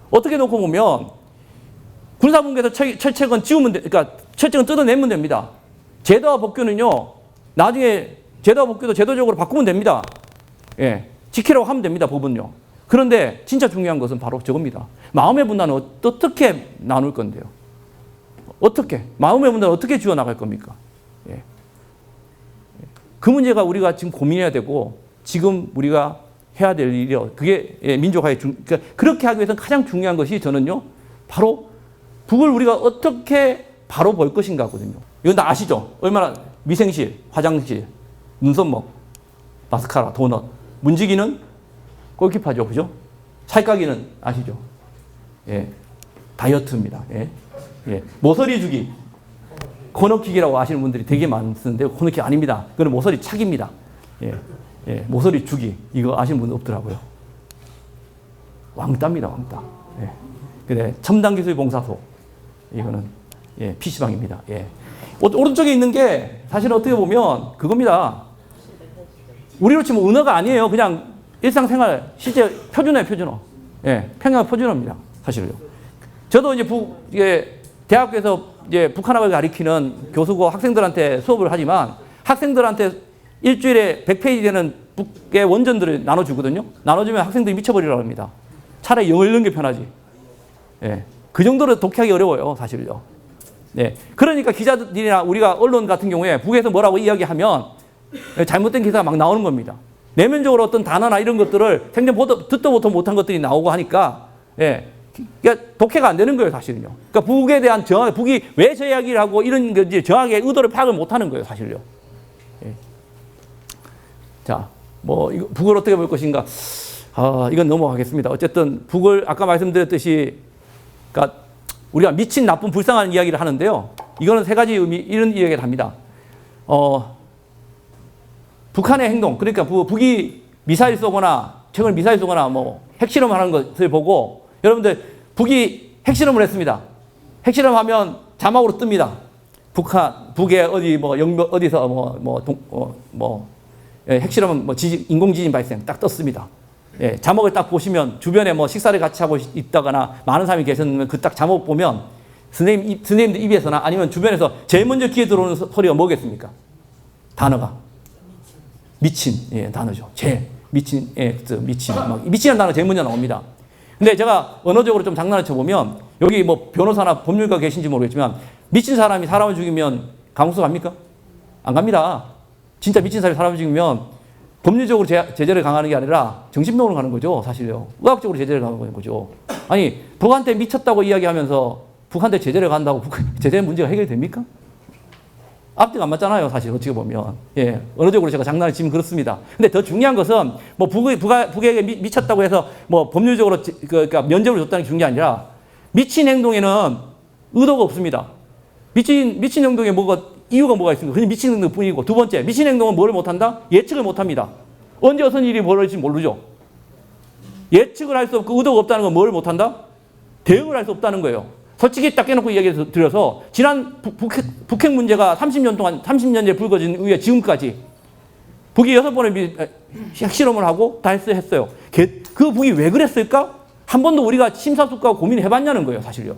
어떻게 놓고 보면 군사분계선 철책은 그러니까 철책은 뜯어내면 됩니다. 제도와 법규는요, 나중에 제도와 법규도 제도적으로 바꾸면 됩니다. 예. 지키라고 하면 됩니다, 법은요. 그런데 진짜 중요한 것은 바로 저겁니다. 마음의 분단은 어떻게 나눌 건데요? 어떻게? 마음의 분단을 어떻게 지어나갈 겁니까? 예. 그 문제가 우리가 지금 고민해야 되고, 지금 우리가 해야 될 일이요. 그게 민족화의 그러니까 그렇게 하기 위해서는 가장 중요한 것이 저는요, 바로 북을 우리가 어떻게 바로 볼 것인가거든요. 이건 다 아시죠? 얼마나 위생실, 화장실, 눈썹목, 마스카라, 도넛, 문지기는 골키파죠, 그죠? 살까기는 아시죠? 예, 다이어트입니다. 예. 예. 모서리 주기, 코너킥이라고 아시는 분들이 되게 많은데 코너킥 아닙니다. 그건 모서리 착입니다. 예. 예. 모서리 주기 이거 아시는 분 없더라고요. 왕따입니다, 왕따. 예. 그래 첨단기술봉사소 이거는 예, PC방입니다. 예. 오른쪽에 있는 게 사실 어떻게 보면 그겁니다. 우리로 치면 은어가 아니에요. 그냥 일상생활 실제 표준어예요, 표준어. 예. 평양 표준어입니다, 사실요. 저도 이제 대학교에서 이제 북한어를 가리키는 교수고 학생들한테 수업을 하지만 학생들한테 일주일에 100페이지 되는 북의 원전들을 나눠주거든요. 나눠주면 학생들이 미쳐버리라고 합니다. 차라리 영어 읽는 게 편하지. 예. 그 정도로 독해하기 어려워요, 사실요. 네. 그러니까 기자들이나 우리가 언론 같은 경우에 북에서 뭐라고 이야기하면 잘못된 기사가 막 나오는 겁니다. 내면적으로 어떤 단어나 이런 것들을 생전 듣도 보도 못한 것들이 나오고 하니까, 예. 그러니까 독해가 안 되는 거예요, 사실은요. 그러니까 북에 대한 북이 왜 저 이야기를 하고 이런 건지 정확하게 의도를 파악을 못 하는 거예요, 사실요. 예. 자, 뭐, 이거 북을 어떻게 볼 것인가. 이건 넘어가겠습니다. 어쨌든 북을 아까 말씀드렸듯이, 그러니까 우리가 미친, 나쁜, 불쌍한 이야기를 하는데요. 이거는 세 가지 의미, 이런 이야기를 합니다. 북한의 행동, 그러니까 북이 미사일 쏘거나, 최근 미사일 쏘거나 뭐 핵실험을 하는 것을 보고 여러분들 북이 핵실험을 했습니다. 핵실험하면 자막으로 뜹니다. 북의 어디 뭐 영역 어디서 핵실험은 뭐 인공지진 발생 딱 떴습니다. 예, 자막을 딱 보시면 주변에 뭐 식사를 같이 하고 있다거나 많은 사람이 계셨는데 그 딱 자막 보면 선생님들 입에서나 아니면 주변에서 제일 먼저 귀에 들어오는 소리가 뭐겠습니까? 단어가 미친, 예, 단어죠. 제일 미친, 예, 미친이라는 단어가 제일 먼저 나옵니다. 근데 제가 언어적으로 좀 장난을 쳐보면 여기 뭐 변호사나 법률가 계신지 모르겠지만 미친 사람이 사람을 죽이면 감옥서 갑니까? 안 갑니다. 진짜 미친 사람이 사람을 죽이면 법률적으로 제재를 강하는 게 아니라 정신병원으로 가는 거죠, 사실요. 의학적으로 제재를 강하는 거죠. 아니, 북한테 미쳤다고 이야기하면서 북한테 제재를 간다고 제재 문제가 해결됩니까? 앞뒤가 안 맞잖아요, 사실 어떻게 보면. 예, 언어적으로 제가 장난을 치면 그렇습니다. 근데 더 중요한 것은 뭐 북에게 미쳤다고 해서 뭐 법률적으로 그러니까 면죄부를 줬다는 게 중요한 게 아니라 미친 행동에는 의도가 없습니다. 미친 행동에 이유가 뭐가 있습니까? 그냥 미친 행동뿐이고. 두 번째, 미친 행동은 뭐를 못한다? 예측을 못합니다. 언제 어떤 일이 벌어질지 모르죠. 예측을 할 수 없고 의도가 없다는 건 뭐를 못한다? 대응을 할 수 없다는 거예요. 솔직히 딱 깨놓고 이야기 드려서 지난 북핵 문제가 30년째 불거진 이후에 지금까지 북이 6번의 핵실험을 하고 다 했어요. 그 북이 왜 그랬을까? 한 번도 우리가 심사숙고하고 고민을 해봤냐는 거예요, 사실요.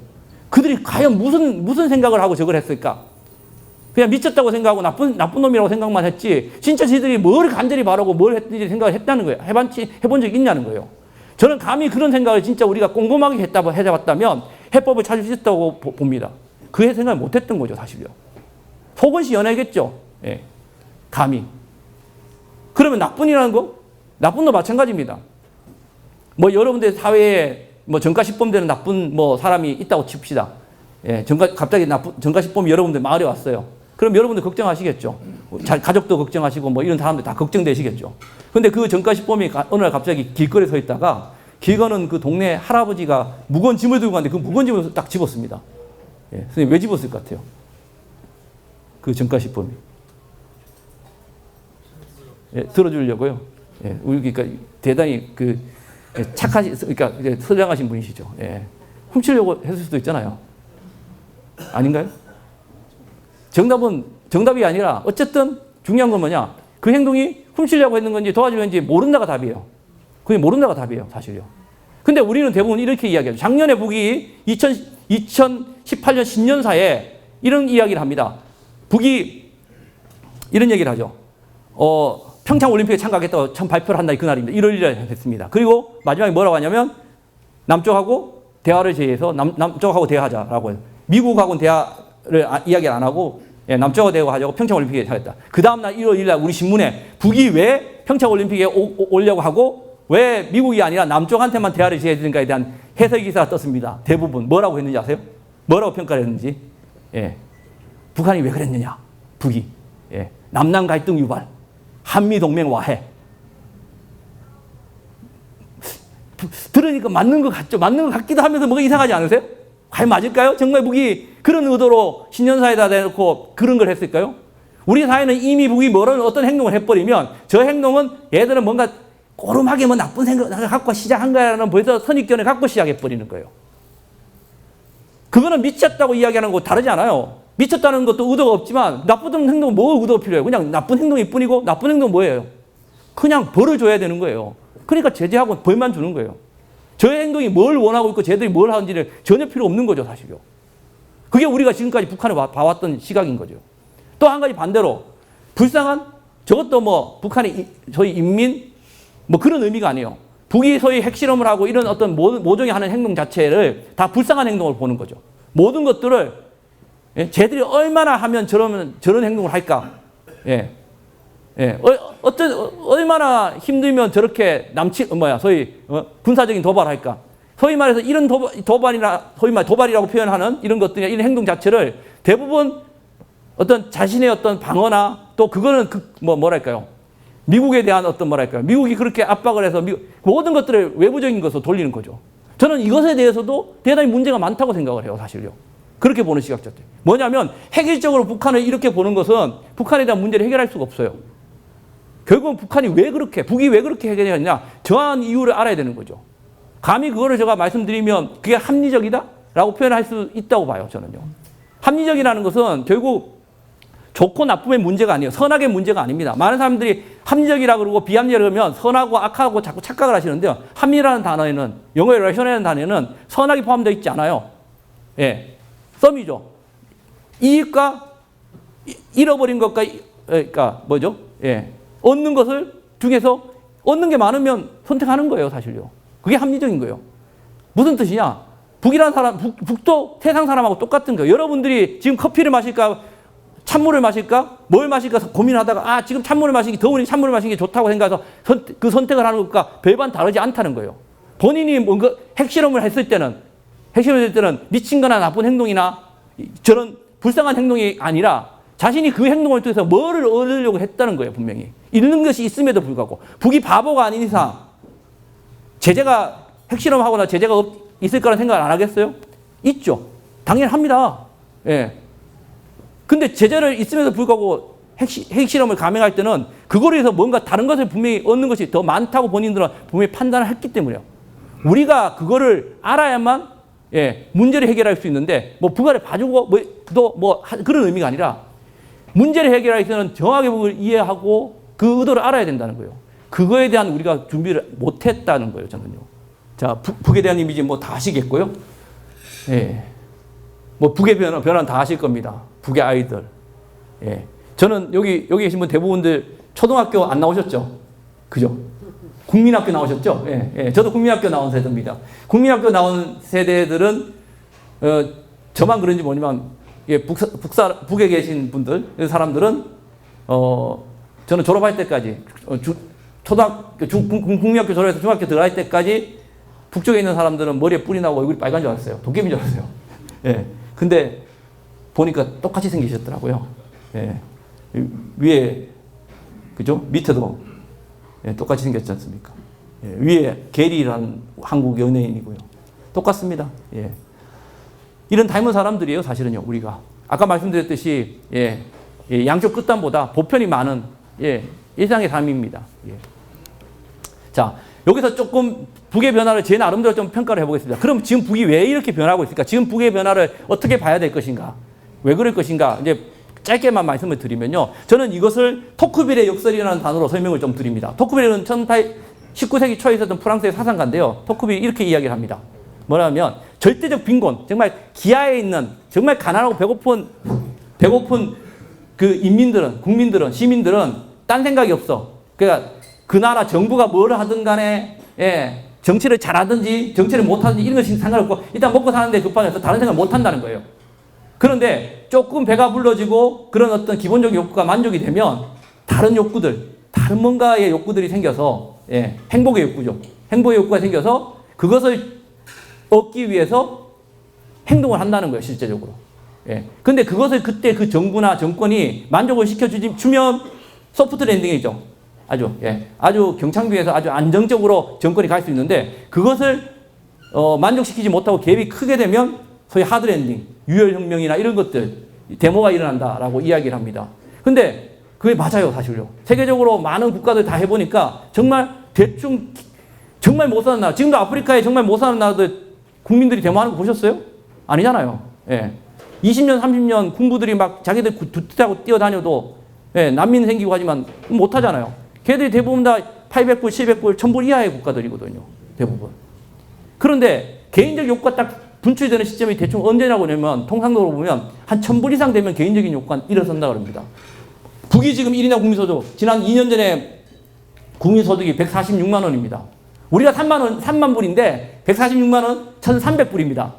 그들이 과연 무슨 생각을 하고 저걸 했을까? 그냥 미쳤다고 생각하고 나쁜 놈이라고 생각만 했지, 진짜 저희들이 뭘 간절히 바라고 뭘 했는지 생각을 했다는 거예요. 해본 적이 있냐는 거예요. 저는 감히 그런 생각을 진짜 우리가 꼼꼼하게 해봤다면 해법을 찾을 수 있다고 봅니다. 그 생각을 못 했던 거죠, 사실요. 속은 시원하겠죠. 예. 감히. 그러면 나쁜이라는 거? 나쁜도 마찬가지입니다. 뭐 여러분들 사회에 뭐 전과시범되는 나쁜 뭐 사람이 있다고 칩시다. 예. 갑자기 전과시범이 여러분들 마을에 왔어요. 그럼 여러분들 걱정하시겠죠. 가족도 걱정하시고 뭐 이런 사람들 다 걱정되시겠죠. 근데 그 전과시범이 어느 날 갑자기 길거리에 서 있다가 길 거는 그 동네 할아버지가 무거운 짐을 들고 갔는데 그 무거운 짐을 딱 집었습니다. 예. 선생님 왜 집었을 것 같아요? 그 전과시범이. 예, 들어주려고요. 예, 그러니까 대단히 그러니까 선량하신 분이시죠. 예. 훔치려고 했을 수도 있잖아요. 아닌가요? 정답이 아니라 어쨌든 중요한 건 뭐냐? 그 행동이 훔치려고 했는 건지 도와주려는 건지 모른다가 답이에요. 그게 모른다가 답이에요, 사실요. 근데 우리는 대부분 이렇게 이야기하죠. 작년에 북이 2018년 신년사에 이런 이야기를 합니다. 북이 이런 얘기를 하죠. 평창 올림픽에 참가하겠다고 참 발표를 한다, 그날입니다. 1월 1일에 했습니다. 그리고 마지막에 뭐라고 하냐면 남쪽하고 대화를 제의해서 남쪽하고 대화하자라고 해요. 미국하고는 대화를 이야기를 안 하고 남쪽하고 대화하자고 평창 올림픽에 하겠다. 그 다음날 1월 1일 날 우리 신문에 북이 왜 평창 올림픽에 오려고 하고 왜 미국이 아니라 남쪽한테만 대화를 제의해야 되는가에 대한 해석 기사가 떴습니다. 대부분 뭐라고 했는지 아세요? 뭐라고 평가를 했는지. 예. 북한이 왜 그랬느냐? 북이. 예. 남남 갈등 유발. 한미 동맹 와해. 들으니까 맞는 것 같죠? 맞는 것 같기도 하면서 뭐가 이상하지 않으세요? 과연 맞을까요? 정말 북이 그런 의도로 신년사에다 대놓고 그런 걸 했을까요? 우리 사회는 이미 북이 어떤 행동을 해버리면 저 행동은 얘들은 뭔가 꼬름하게 뭐 나쁜 생각을 갖고 시작한 거라는 벌써 선입견을 갖고 시작해버리는 거예요. 그거는 미쳤다고 이야기하는 거 다르지 않아요. 미쳤다는 것도 의도가 없지만 나쁜 행동은 뭐 의도가 필요해요? 그냥 나쁜 행동일 뿐이고 나쁜 행동은 뭐예요? 그냥 벌을 줘야 되는 거예요. 그러니까 제재하고 벌만 주는 거예요. 저 행동이 뭘 원하고 있고 쟤들이 뭘 하는지를 전혀 필요 없는 거죠, 사실요. 그게 우리가 지금까지 북한을 봐왔던 시각인 거죠. 또 한 가지 반대로 불쌍한 저것도 뭐 북한의 저희 인민 뭐 그런 의미가 아니에요. 북이 소위 핵실험을 하고 이런 어떤 모종이 하는 행동 자체를 다 불쌍한 행동을 보는 거죠. 모든 것들을 쟤들이 얼마나 하면 저런 행동을 할까? 예. 예. 얼마나 힘들면 저렇게 소위 군사적인 도발할까? 소위 말해서 이런 도발이라고 표현하는 이런 것들이나 이런 행동 자체를 대부분 어떤 자신의 어떤 방어나 또 그거는 뭐랄까요? 미국에 대한 미국이 그렇게 압박을 해서 모든 것들을 외부적인 것으로 돌리는 거죠. 저는 이것에 대해서도 대단히 문제가 많다고 생각을 해요, 사실요. 그렇게 보는 시각자들. 뭐냐면 획일적으로 북한을 이렇게 보는 것은 북한에 대한 문제를 해결할 수가 없어요. 결국은 북이 왜 그렇게 해결하느냐, 정확한 이유를 알아야 되는 거죠. 감히 그거를 제가 말씀드리면 그게 합리적이다? 라고 표현할 수 있다고 봐요, 저는요. 합리적이라는 것은 결국 좋고 나쁨의 문제가 아니에요. 선악의 문제가 아닙니다. 많은 사람들이 합리적이라 그러고 비합리적이라 그러면 선하고 악하고 자꾸 착각을 하시는데요. 합리라는 단어에는, 영어의 ration이라는 단어에는 선악이 포함되어 있지 않아요. 예. 썸이죠. 이익과 잃어버린 것과, 그러니까 뭐죠? 예. 얻는 것을 중에서 얻는 게 많으면 선택하는 거예요, 사실요. 그게 합리적인 거예요. 무슨 뜻이냐? 북이라는 사람, 북도 세상 사람하고 똑같은 거예요. 여러분들이 지금 커피를 마실까, 찬물을 마실까, 뭘 마실까 고민하다가 지금 찬물을 마시는 게 더우니 찬물을 마시는 게 좋다고 생각해서 그 선택을 하는 것과 별반 다르지 않다는 거예요. 본인이 뭔가 핵실험을 했을 때는 미친 거나 나쁜 행동이나 저런 불쌍한 행동이 아니라 자신이 그 행동을 통해서 뭐를 얻으려고 했다는 거예요, 분명히. 잃는 것이 있음에도 불구하고. 북이 바보가 아닌 이상 제재가 핵실험하거나 제재가 있을 거라는 생각을 안 하겠어요? 있죠. 당연히 합니다. 예. 근데 제재를 있음에도 불구하고 핵실험을 감행할 때는 그거로 해서 뭔가 다른 것을 분명히 얻는 것이 더 많다고 본인들은 분명히 판단을 했기 때문에요. 우리가 그거를 알아야만 문제를 해결할 수 있는데 북한을 봐주고 그런 의미가 아니라 문제를 해결하기 위해서는 정확하게 북을 이해하고 그 의도를 알아야 된다는 거예요. 그거에 대한 우리가 준비를 못했다는 거예요, 저는요. 자, 북에 대한 이미지 다 아시겠고요. 예. 북의 변화는 다 아실 겁니다. 북의 아이들. 예. 저는 여기 계신 분 대부분들 초등학교 안 나오셨죠? 그죠? 국민학교 나오셨죠? 예. 예. 저도 국민학교 나온 세대입니다. 국민학교 나온 세대들은, 저만 그런지 모르지만, 북에 계신 분들, 사람들은, 저는 졸업할 때까지, 국민학교 졸업해서 중학교 들어갈 때까지 북쪽에 있는 사람들은 머리에 뿔이 나고 얼굴이 빨간 줄 알았어요. 도깨비인 줄 알았어요. 예. 근데 보니까 똑같이 생기셨더라고요. 예. 위에, 그죠? 밑에도 똑같이 생겼지 않습니까? 예. 위에 게리라는 한국 연예인이고요. 똑같습니다. 예. 이런 닮은 사람들이에요, 사실은요, 우리가. 아까 말씀드렸듯이, 양쪽 끝단보다 보편이 많은, 일상의 삶입니다. 예. 자, 여기서 조금 북의 변화를 제 나름대로 좀 평가를 해보겠습니다. 그럼 지금 북이 왜 이렇게 변하고 있을까? 지금 북의 변화를 어떻게 봐야 될 것인가? 왜 그럴 것인가? 이제 짧게만 말씀을 드리면요. 저는 이것을 토크빌의 역설이라는 단어로 설명을 좀 드립니다. 토크빌은 19세기 초에 있었던 프랑스의 사상가인데요. 토크빌이 이렇게 이야기를 합니다. 뭐냐면 절대적 빈곤, 정말 기아에 있는 정말 가난하고 배고픈 그 시민들은 딴 생각이 없어. 그러니까 그 나라 정부가 뭘 하든 간에 정치를 잘하든지 정치를 못하든지 이런 것이 상관없고 일단 먹고 사는데 급하면서 다른 생각 못한다는 거예요. 그런데 조금 배가 불러지고 그런 어떤 기본적인 욕구가 만족이 되면 다른 욕구들, 다른 뭔가의 욕구들이 생겨서 행복의 욕구죠. 행복의 욕구가 생겨서 그것을 얻기 위해서 행동을 한다는 거예요, 실제적으로. 근데 그것을 그때 그 정부나 정권이 만족을 시켜주면 소프트 랜딩이죠. 아주 경창비에서 아주 안정적으로 정권이 갈 수 있는데 그것을 만족시키지 못하고 갭이 크게 되면 소위 하드랜딩, 유혈혁명이나 이런 것들, 데모가 일어난다라고 이야기를 합니다. 근데 그게 맞아요, 사실요. 세계적으로 많은 국가들 다 해보니까 정말 정말 못 사는 나라, 지금도 아프리카에 정말 못 사는 나라들 국민들이 데모하는 거 보셨어요? 아니잖아요. 20년, 30년 군부들이 막 자기들 두트하고 뛰어다녀도 난민 생기고 하지만 못 하잖아요. 걔들이 대부분 다 800불, 700불, 1000불 이하의 국가들이거든요. 대부분. 그런데 개인적 욕구가 딱 분출되는 시점이 대충 언제냐고 하면 통상적으로 보면 한 1000불 이상 되면 개인적인 욕구가 일어선다 그럽니다. 북이 지금 1인당 국민소득, 지난 2년 전에 국민소득이 146만 원입니다. 우리가 3만 불인데 146만 원 1,300불입니다.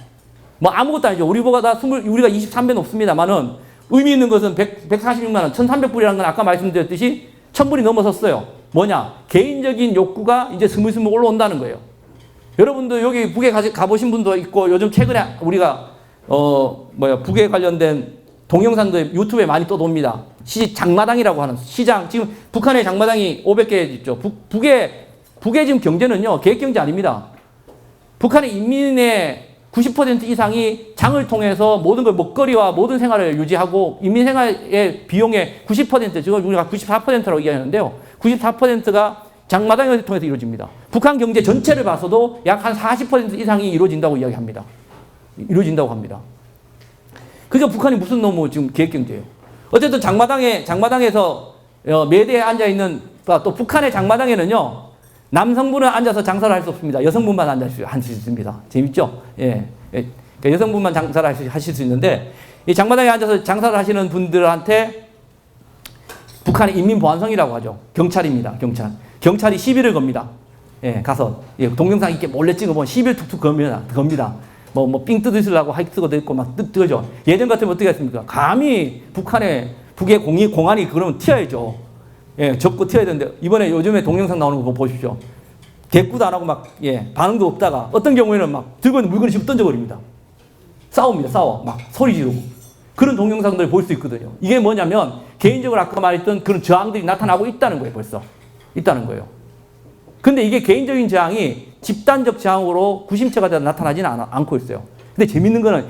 뭐 아무것도 아니죠. 우리가 23배 높습니다만은 의미 있는 것은 146만 원, 1,300불이라는 건 아까 말씀드렸듯이 1,000불이 넘어섰어요. 뭐냐? 개인적인 욕구가 이제 스물스물 올라온다는 거예요. 여러분도 여기 북에 가보신 분도 있고 요즘 최근에 우리가 북에 관련된 동영상도 유튜브에 많이 떠도입니다. 장마당이라고 하는 시장, 지금 북한의 장마당이 500개 있죠. 북의 지금 경제는요, 계획경제 아닙니다. 북한의 인민의 90% 이상이 장을 통해서 모든 걸 먹거리와 모든 생활을 유지하고 인민 생활의 비용의 90%, 지금 우리가 94%라고 이야기하는데요. 94%가 장마당을 통해서 이루어집니다. 북한 경제 전체를 봐서도 약 한 40% 이상이 이루어진다고 이야기합니다. 이루어진다고 합니다. 그러니까 북한이 무슨 놈의 지금 계획경제예요. 어쨌든 장마당에서 매대에 앉아 있는 또 북한의 장마당에는요 남성분은 앉아서 장사를 할 수 없습니다. 여성분만 앉아서 할 수 있습니다. 재밌죠? 예. 그러니까 여성분만 장사를 하실 수 있는데 이 장마당에 앉아서 장사를 하시는 분들한테 북한의 인민보안성이라고 하죠. 경찰입니다. 경찰이 시비를 겁니다. 예, 가서 동영상 이렇게 몰래 찍어보면 시비를 툭툭 겁니다. 삥 뜯으시려고 하이트가 있고 막 뜯어죠. 예전 같으면 어떻게 했습니까? 감히 북의 공안이 그러면 튀어야죠. 예, 접고 튀어야 되는데 이번에 요즘에 동영상 나오는 거 보십시오. 대꾸도 안 하고 반응도 없다가 어떤 경우에는 막 들고 있는 물건을 집어 던져버립니다. 싸워. 막 소리 지르고. 그런 동영상들을 볼 수 있거든요. 이게 뭐냐면 개인적으로 아까 말했던 그런 저항들이 나타나고 있다는 거예요. 벌써. 있다는 거예요. 근데 이게 개인적인 저항이 집단적 저항으로 구심체가 나타나지는 않고 있어요. 근데 재밌는 거는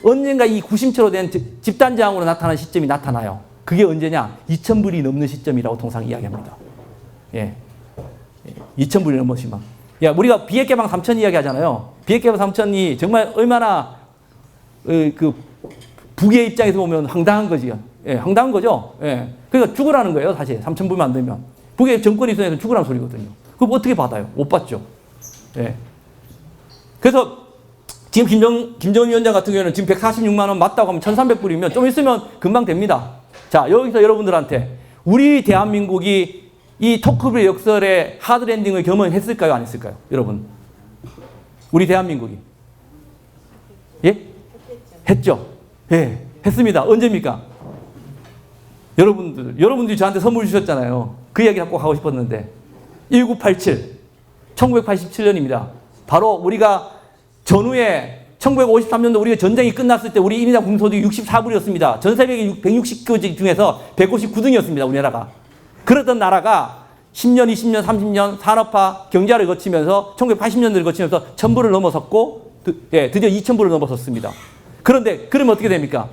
언젠가 이 구심체로 된 집단 저항으로 나타나는 시점이 나타나요. 그게 언제냐? 2,000불이 넘는 시점이라고 통상 이야기합니다. 예. 2,000불이 넘으시면. 야, 우리가 비핵 개방 3천 이야기 하잖아요. 비핵 개방 3천이 정말 얼마나 북의 입장에서 보면 황당한 거지요. 예, 황당한 거죠. 예. 그러니까 죽으라는 거예요, 사실. 3,000불만 안 되면. 북의 정권 입장에서 죽으라는 소리거든요. 그럼 어떻게 받아요? 못 받죠. 예. 그래서 지금 김정은 위원장 같은 경우에는 지금 146만 원 맞다고 하면 1,300불이면 좀 있으면 금방 됩니다. 자, 여기서 여러분들한테 우리 대한민국이 이 토크빌 역설의 하드랜딩을 경험했을까요? 안 했을까요? 여러분. 우리 대한민국이. 예? 했죠. 예. 했습니다. 언제입니까? 여러분들이 저한테 선물 주셨잖아요. 그 이야기 꼭 하고 싶었는데. 1987. 1987년입니다. 바로 우리가 전후에 1953년도 우리가 전쟁이 끝났을 때 우리 1인당 국민소득이 64불이었습니다. 전 세계 160개 중에서 159등이었습니다. 우리나라가. 그러던 나라가 10년, 20년, 30년 산업화, 경제화를 거치면서 1980년대를 거치면서 1,000불을 넘어섰고 드디어 2,000불을 넘어섰습니다. 그런데 그러면 어떻게 됩니까?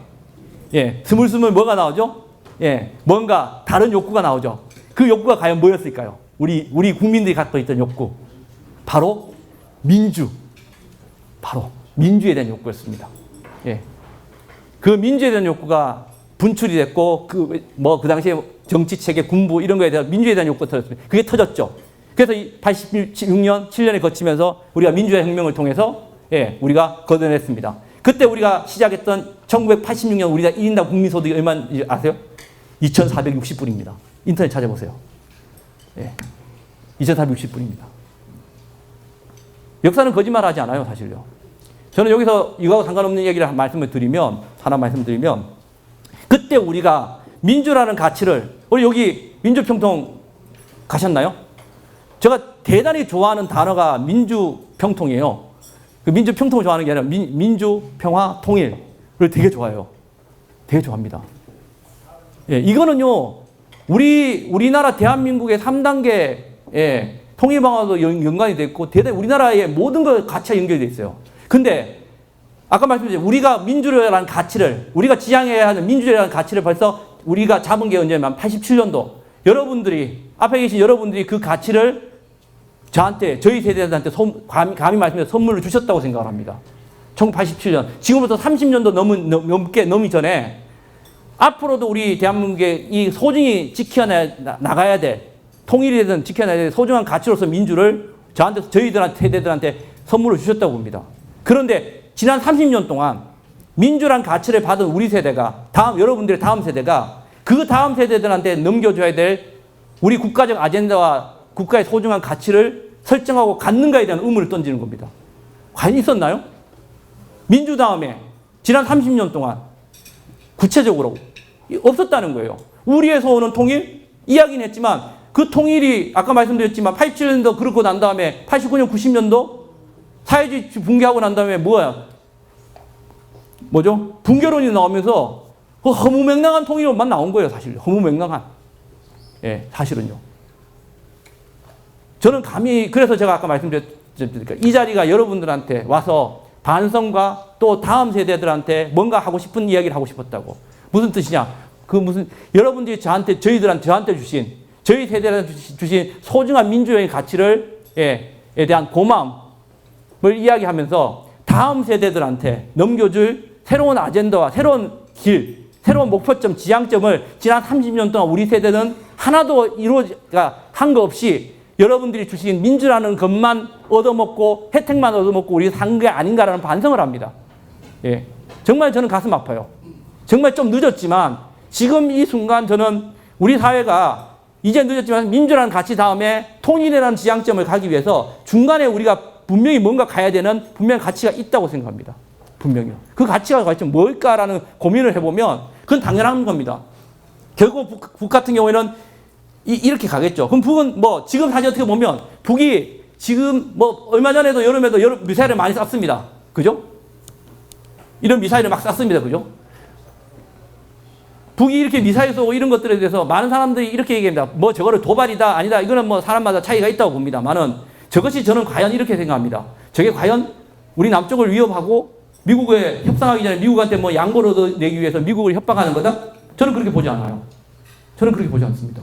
예, 스물스물 뭐가 나오죠? 예, 뭔가 다른 욕구가 나오죠. 그 욕구가 과연 뭐였을까요? 우리 국민들이 갖고 있던 욕구. 바로 민주. 바로 민주에 대한 욕구였습니다. 예. 그 민주에 대한 욕구가 분출이 됐고, 그 당시에 정치 체계, 군부 이런 거에 대한 민주에 대한 욕구가 터졌습니다. 그게 터졌죠. 그래서 86년, 7년에 거치면서 우리가 민주화 혁명을 통해서 우리가 걷어냈습니다. 그때 우리가 시작했던 1986년 우리가 1인당 국민소득이 얼마인지 아세요? 2,460불입니다. 인터넷 찾아보세요. 2,460불입니다. 역사는 거짓말하지 않아요, 사실요. 저는 여기서 이거하고 상관없는 얘기를 하나 말씀드리면 그때 우리가 민주라는 가치를 우리 여기 민주평통 가셨나요? 제가 대단히 좋아하는 단어가 민주평통이에요. 그 민주평통을 좋아하는 게 아니라 민주, 평화, 통일을 되게 좋아해요. 되게 좋아합니다. 예, 이거는요, 우리나라 대한민국의 3단계 통일방안도 연관이 됐고, 대단히 우리나라의 모든 것 가치가 연결되어 있어요. 근데, 아까 말씀드렸죠. 우리가 민주라는 가치를, 우리가 지향해야 하는 민주라는 가치를 벌써 우리가 잡은 게 언제냐면 87년도. 앞에 계신 여러분들이 그 가치를 저희 세대들한테 감히 말씀드려 선물을 주셨다고 생각을 합니다. 1987년. 지금부터 30년도 넘게 넘기 전에 앞으로도 우리 대한민국의 이 소중히 지켜나가야 될, 통일이 되든 지켜나가야 될 소중한 가치로서 민주를 저희들한테, 세대들한테 선물을 주셨다고 봅니다. 그런데 지난 30년 동안 민주란 가치를 받은 우리 세대가, 여러분들의 다음 세대가 그 다음 세대들한테 넘겨줘야 될 우리 국가적 아젠다와 국가의 소중한 가치를 설정하고 갖는가에 대한 의문을 던지는 겁니다. 과연 있었나요? 민주 다음에 지난 30년 동안 구체적으로 없었다는 거예요. 우리의 소원은 통일? 이야기는 했지만 그 통일이 아까 말씀드렸지만 87년도 그렇고 난 다음에 89년, 90년도 사회주의 붕괴하고 난 다음에 뭐죠? 붕괴론이 나오면서 그 허무맹랑한 통일론만 나온 거예요, 사실. 허무맹랑한. 사실은요. 저는 그래서 제가 아까 말씀드렸으니까 이 자리가 여러분들한테 와서 반성과 또 다음 세대들한테 뭔가 하고 싶은 이야기를 하고 싶었다고. 무슨 뜻이냐? 여러분들이 저한테 주신, 저희 세대한테 주신 소중한 민주적인 가치를, 대한 고마움을 이야기하면서 다음 세대들한테 넘겨줄 새로운 아젠다와 새로운 길, 새로운 목표점, 지향점을 지난 30년 동안 우리 세대는 하나도 한 거 없이 여러분들이 주신 민주라는 것만 얻어먹고 혜택만 얻어먹고 우리가 산 게 아닌가라는 반성을 합니다. 예. 정말 저는 가슴 아파요. 정말 좀 늦었지만 지금 이 순간 저는 우리 사회가 이제 늦었지만 민주라는 가치 다음에 통일이라는 지향점을 가기 위해서 중간에 우리가 분명히 뭔가 가야 되는 분명히 가치가 있다고 생각합니다. 분명히요. 그 가치가 과연 뭘까라는 고민을 해보면 그건 당연한 겁니다. 결국 북 같은 경우에는 이렇게 가겠죠. 그럼 북은 뭐 지금 사실 어떻게 보면 북이 지금 뭐 얼마 전에도 여름에도 미사일을 많이 쐈습니다. 그죠? 이런 미사일을 막 쐈습니다. 그죠? 북이 이렇게 미사일 쏘고 이런 것들에 대해서 많은 사람들이 이렇게 얘기합니다. 뭐 저거를 도발이다 아니다 이거는 뭐 사람마다 차이가 있다고 봅니다만은 저것이 저는 과연 이렇게 생각합니다. 저게 과연 우리 남쪽을 위협하고 미국에 협상하기 전에 미국한테 뭐 양보를 얻어내기 위해서 미국을 협박하는 거다? 저는 그렇게 보지 않아요. 저는 그렇게 보지 않습니다.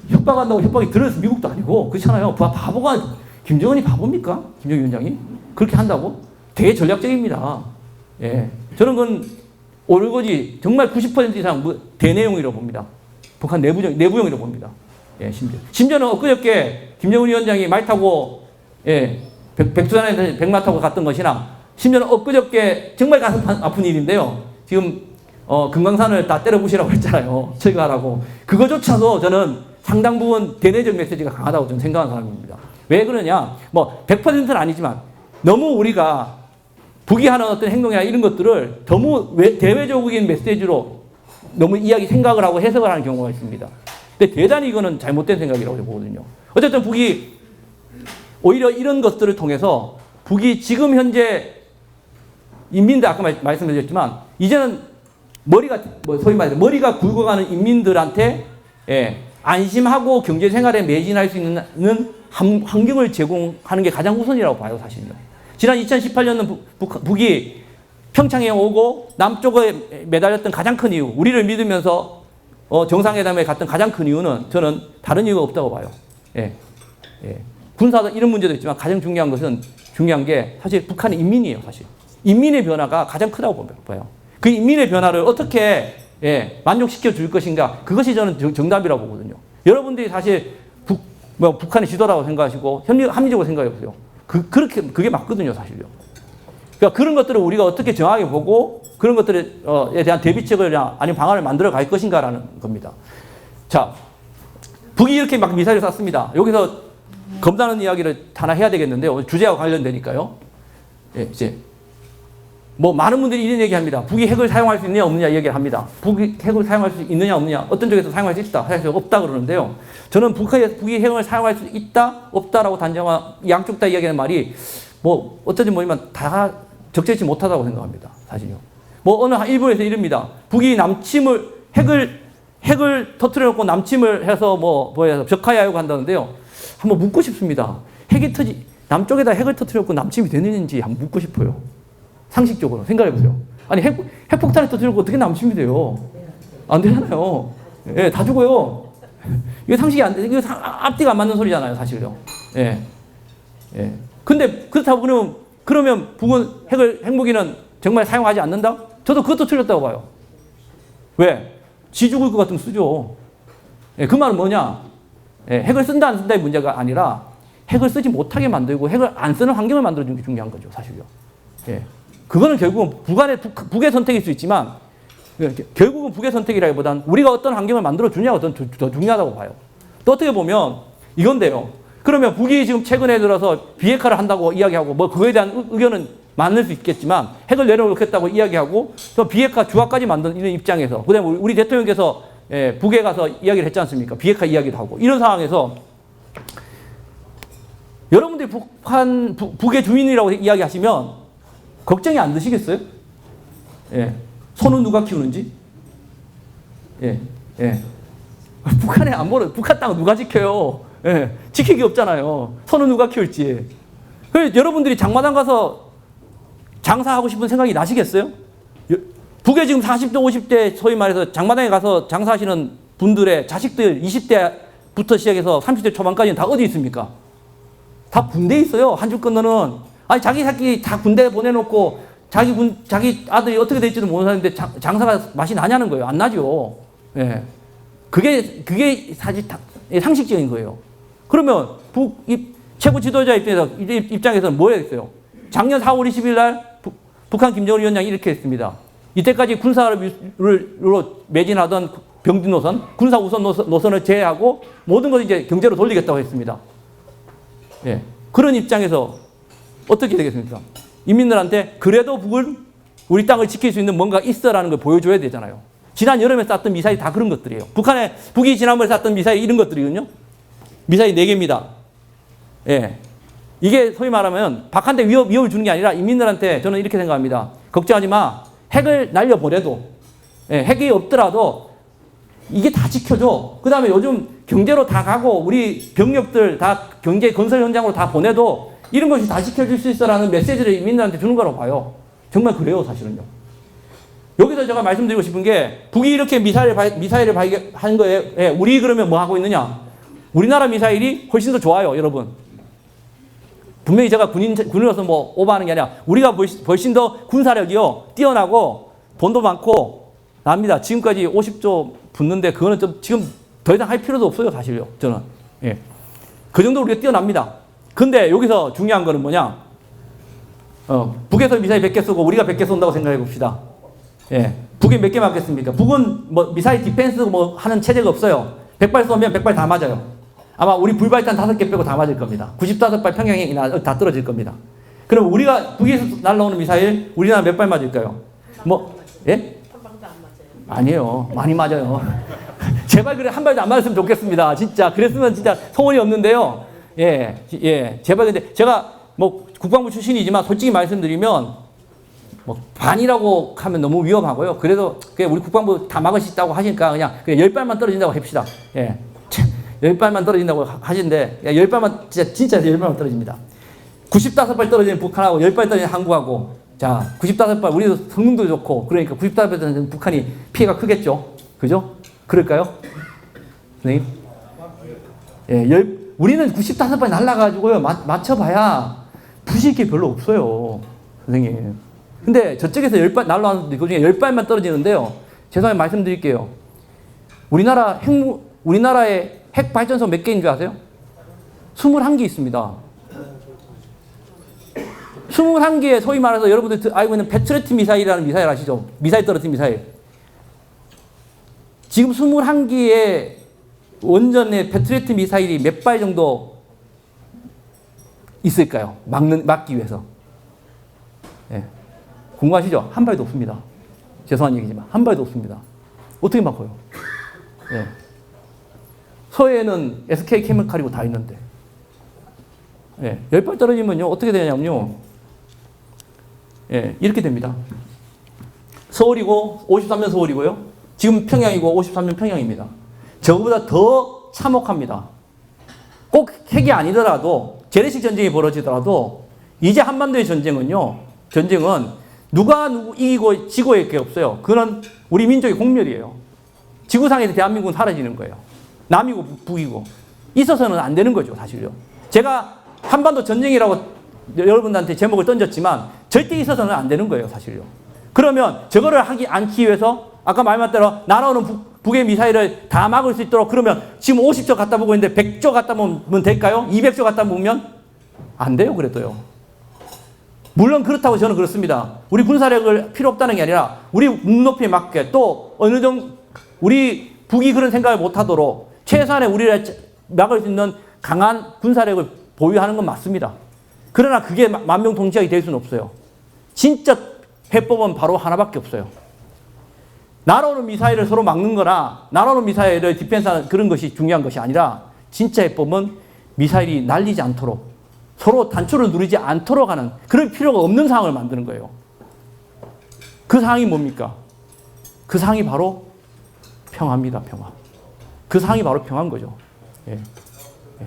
협박한다고 협박이 들어서 미국도 아니고 그렇잖아요. 바보가 김정은이 바보입니까? 김정은 위원장이? 그렇게 한다고? 되게 전략적입니다. 예. 저는 그건 오르거지 정말 90% 이상 대내용이라고 봅니다. 북한 내부용이라고 봅니다. 예, 심지어는 엊그저께 김정은 위원장이 말 타고 백두산에서 백마 타고 갔던 것이나 심지어는 엊그저께 정말 가슴 아픈 일인데요. 지금 금강산을 다 때려 부시라고 했잖아요. 철거하라고. 그거조차도 저는 상당 부분 대내적 메시지가 강하다고 저는 생각하는 사람입니다. 왜 그러냐? 뭐 100%는 아니지만 너무 우리가 북이 하는 어떤 행동이나 이런 것들을 너무 대외적인 메시지로 너무 생각을 하고 해석을 하는 경우가 있습니다. 근데 대단히 이거는 잘못된 생각이라고 보거든요. 어쨌든 북이 오히려 이런 것들을 통해서 북이 지금 현재 인민들 아까 말씀드렸지만 이제는 소위 말해서 머리가 굵어가는 인민들한테 안심하고 경제 생활에 매진할 수 있는 환경을 제공하는 게 가장 우선이라고 봐요, 사실은요. 지난 2018년은 북이 평창에 오고 남쪽에 매달렸던 가장 큰 이유, 우리를 믿으면서 정상회담에 갔던 가장 큰 이유는 저는 다른 이유가 없다고 봐요. 군사도 이런 문제도 있지만 가장 중요한 게 사실 북한의 인민이에요, 사실. 인민의 변화가 가장 크다고 봐요. 그 인민의 변화를 어떻게 만족시켜 줄 것인가, 그것이 저는 정답이라고 보거든요. 여러분들이 사실 북한의 지도라고 생각하시고 합리적으로 생각해 보세요. 그게 맞거든요, 사실요. 그러니까 그런 것들을 우리가 어떻게 정확하게 보고 그런 것들에 대한 대비책을 아니면 방안을 만들어 갈 것인가라는 겁니다. 자, 북이 이렇게 막 미사일을 쐈습니다. 여기서 겁나는 이야기를 하나 해야 되겠는데요. 주제와 관련되니까요. 이제 뭐 많은 분들이 이런 얘기합니다. 북이 핵을 사용할 수 있느냐 없느냐 얘기를 합니다. 북이 핵을 사용할 수 있느냐 없느냐, 어떤 쪽에서 사용할 수 있다, 사실 없다 그러는데요. 저는 북이 핵을 사용할 수 있다 없다라고 단정한 양쪽 다 이야기하는 말이 뭐 어쩐지 모르지만 다 적절치 못하다고 생각합니다. 사실요. 뭐 어느 일본에서 이럽니다. 북이 핵을 터뜨려놓고 남침을 해서 벽화야욕 한다는데요. 한번 묻고 싶습니다. 남쪽에다 핵을 터뜨려놓고 남침이 되는지 한번 묻고 싶어요. 상식적으로 생각해 보세요. 아니 핵폭탄을 터뜨리고 어떻게 남침이 돼요? 안 되잖아요. 다 죽어요. 이거 상식이 안 돼. 이거 앞뒤가 안 맞는 소리잖아요, 사실요. 근데 그렇다고 그러면 북은 핵무기는 정말 사용하지 않는다? 저도 그것도 틀렸다고 봐요. 왜? 지 죽을 것 같으면 쓰죠. 그 말은 뭐냐? 핵을 쓴다 안 쓴다의 문제가 아니라 핵을 쓰지 못하게 만들고 핵을 안 쓰는 환경을 만들어주는 게 중요한 거죠, 사실요. 그거는 결국은 북의 선택일 수 있지만 결국은 북의 선택이라기보단 우리가 어떤 환경을 만들어주냐가 더 중요하다고 봐요. 또 어떻게 보면 이건데요. 그러면 북이 지금 최근에 들어서 비핵화를 한다고 이야기하고 그거에 대한 의견은 많을 수 있겠지만 핵을 내려놓겠다고 이야기하고 또 비핵화 주화까지 만드는 입장에서 그다음에 우리 대통령께서 북에 가서 이야기를 했지 않습니까? 비핵화 이야기도 하고 이런 상황에서 여러분들이 북의 주민이라고 이야기하시면 걱정이 안 드시겠어요? 소는 누가 키우는지? 북한의 안보를, 북한 땅을 누가 지켜요? 지킬 게 없잖아요. 소는 누가 키울지. 여러분들이 장마당 가서 장사하고 싶은 생각이 나시겠어요? 북에 지금 40대, 50대 소위 말해서 장마당에 가서 장사하시는 분들의 자식들 20대부터 시작해서 30대 초반까지는 다 어디 있습니까? 다 군대에 있어요. 한 줄 건너는. 아니 자기 새끼 다 군대 보내놓고 자기 아들이 어떻게 될지도 모르는데 장사가 맛이 나냐는 거예요. 안 나죠. 예. 그게 사실 상식적인 거예요. 그러면 최고 지도자 입장에서는 뭐 해야겠어요? 작년 4월 20일 날 북한 김정은 위원장이 이렇게 했습니다. 이때까지 군사로 매진하던 병진 노선, 군사 우선 노선을 제외하고 모든 것을 이제 경제로 돌리겠다고 했습니다. 예. 그런 입장에서 어떻게 되겠습니까? 인민들한테 그래도 북은 우리 땅을 지킬 수 있는 뭔가 있어라는 걸 보여줘야 되잖아요. 지난 여름에 쐈던 미사일이 다 그런 것들이에요. 북이 지난번에 쐈던 미사일이 이런 것들이거든요. 미사일 4개입니다. 예. 이게 소위 말하면 박한테 위협을 주는 게 아니라 인민들한테 저는 이렇게 생각합니다. 걱정하지 마. 핵을 날려보내도, 예, 핵이 없더라도 이게 다 지켜줘. 그 다음에 요즘 경제로 다 가고 우리 병력들 다 경제 건설 현장으로 다 보내도 이런 것이 다 지켜줄 수 있어라는 메시지를 인민들한테 주는 거라고 봐요. 정말 그래요, 사실은요. 여기서 제가 말씀드리고 싶은 게 북이 이렇게 미사일을 발견한 거에 예, 우리 그러면 뭐 하고 있느냐? 우리나라 미사일이 훨씬 더 좋아요, 여러분. 분명히 제가 군인으로서 뭐 오버하는 게 아니라 우리가 훨씬 더 군사력이요 뛰어나고 돈도 많고 납니다. 지금까지 50조 붙는데 그거는 좀 지금 더 이상 할 필요도 없어요, 사실요. 저는 예. 그 정도 우리가 뛰어납니다. 근데 여기서 중요한 거는 뭐냐? 북에서 미사일 100개 쏘고 우리가 100개 쏜다고 생각해 봅시다. 예. 북에 몇 개 맞겠습니까? 북은 뭐 미사일 디펜스 뭐 하는 체제가 없어요. 100발 쏘면 100발 다 맞아요. 아마 우리 불발탄 5개 빼고 다 맞을 겁니다. 95발 평양에 다 떨어질 겁니다. 그럼 우리가 북에서 날라오는 미사일 우리나라 몇 발 맞을까요? 뭐 예?
한 방도 안 맞아요.
아니에요. 많이 맞아요. 제발 그래 한 발도 안 맞았으면 좋겠습니다. 진짜 그랬으면 진짜 소원이 없는데요. 예, 예. 제발 근데 제가 뭐 국방부 출신이지만 솔직히 말씀드리면 뭐 반이라고 하면 너무 위험하고요. 그래도 우리 국방부 다 막을 수 있다고 하시니까 그냥 10발만 떨어진다고 합시다. 예. 10발만 떨어진다고 하시는데 10발만 진짜 10발만 떨어집니다. 95발 떨어지는 북한하고 10발 떨어지는 한국하고 자 95발 우리도 성능도 좋고 그러니까 95발 떨어지는 북한이 피해가 크겠죠. 그죠? 그럴까요? 선생님? 예, 우리는 95발 날라가지고요 맞춰봐야 부실 게 별로 없어요. 선생님. 근데 저쪽에서 10발 날라왔는데 그 중에 10발만 떨어지는데요. 죄송하게 말씀드릴게요. 우리나라의 핵 발전소 몇 개인 줄 아세요? 21개 있습니다. 21개의 소위 말해서 여러분들 알고 있는 패트리어트 미사일이라는 미사일 아시죠? 미사일 떨어뜨린 미사일. 지금 21개의 원전의 패트리어트 미사일이 몇 발 정도 있을까요? 막기 위해서. 예. 궁금하시죠? 한 발도 없습니다. 죄송한 얘기지만 한 발도 없습니다. 어떻게 막아요? 예. 서해에는 SK 케미칼이고 다 있는데. 예. 10발 떨어지면요, 어떻게 되냐면요. 예. 이렇게 됩니다. 서울이고, 53년 서울이고요. 지금 평양이고, 53년 평양입니다. 저거보다 더 참혹합니다. 꼭 핵이 아니더라도, 재래식 전쟁이 벌어지더라도, 이제 한반도의 전쟁은 누가 이기고 지고의 게 없어요. 그건 우리 민족의 공멸이에요. 지구상에서 대한민국은 사라지는 거예요. 남이고 북이고 있어서는 안 되는 거죠, 사실요. 제가 한반도 전쟁이라고 여러분들한테 제목을 던졌지만 절대 있어서는 안 되는 거예요, 사실요. 그러면 저거를 하지 않기 위해서 아까 말한 대로 날아오는 북의 미사일을 다 막을 수 있도록 그러면 지금 50조 갖다 보고 있는데 100조 갖다 보면 될까요? 200조 갖다 보면 안 돼요, 그래도요. 물론 그렇다고 저는 그렇습니다. 우리 군사력을 필요 없다는 게 아니라 우리 눈높이에 맞게 또 어느 정도 우리 북이 그런 생각을 못하도록 최소한의 우리를 막을 수 있는 강한 군사력을 보유하는 건 맞습니다. 그러나 그게 만병통치약이 될 수는 없어요. 진짜 해법은 바로 하나밖에 없어요. 날아오는 미사일을 서로 막는 거나 날아오는 미사일을 디펜스하는 그런 것이 중요한 것이 아니라 진짜 해법은 미사일이 날리지 않도록 서로 단초를 누리지 않도록 하는 그런 필요가 없는 상황을 만드는 거예요. 그 상황이 뭡니까? 그 상황이 바로 평화입니다. 평화. 그 상황이 바로 평화인 거죠. 예. 예.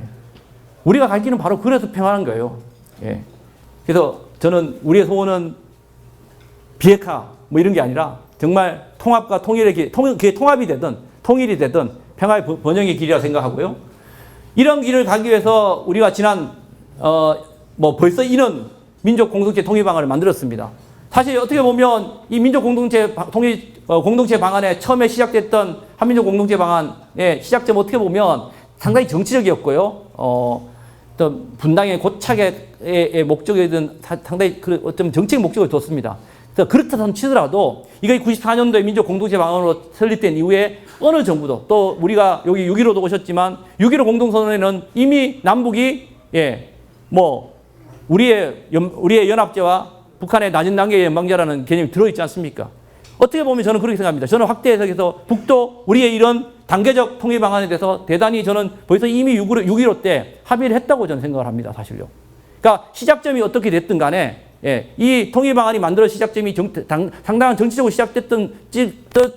우리가 갈 길은 바로 그래서 평화인 거예요. 예. 그래서 저는 우리의 소원은 비핵화 뭐 이런 게 아니라 정말 통합과 통일의 길, 그게 통합이 되든 통일이 되든 평화의 번영의 길이라고 생각하고요. 이런 길을 가기 위해서 우리가 지난 뭐 벌써 이런 민족 공동체 통일 방안을 만들었습니다. 사실 어떻게 보면 이 민족 공동체 공동체 방안에 처음에 시작됐던 한민족 공동체 방안의 시작점 어떻게 보면 상당히 정치적이었고요. 어떤 분당의 고착의 목적이든 상당히 어떤 정책 목적을 뒀습니다. 그렇다 치더라도 이거 94년도에 민족 공동체 방안으로 설립된 이후에 어느 정부도 또 우리가 여기 6.15도 오셨지만 6.15 공동선언에는 이미 남북이 우리의 연합제와 북한의 낮은 단계의 연방제라는 개념이 들어있지 않습니까? 어떻게 보면 저는 그렇게 생각합니다. 저는 확대 해석에서 북도 우리의 이런 단계적 통일 방안에 대해서 대단히 저는 벌써 이미 6.15 때 합의를 했다고 저는 생각을 합니다. 사실요. 그러니까 시작점이 어떻게 됐든 간에 이 통일 방안이 만들어 시작점이 상당한 정치적으로 시작됐던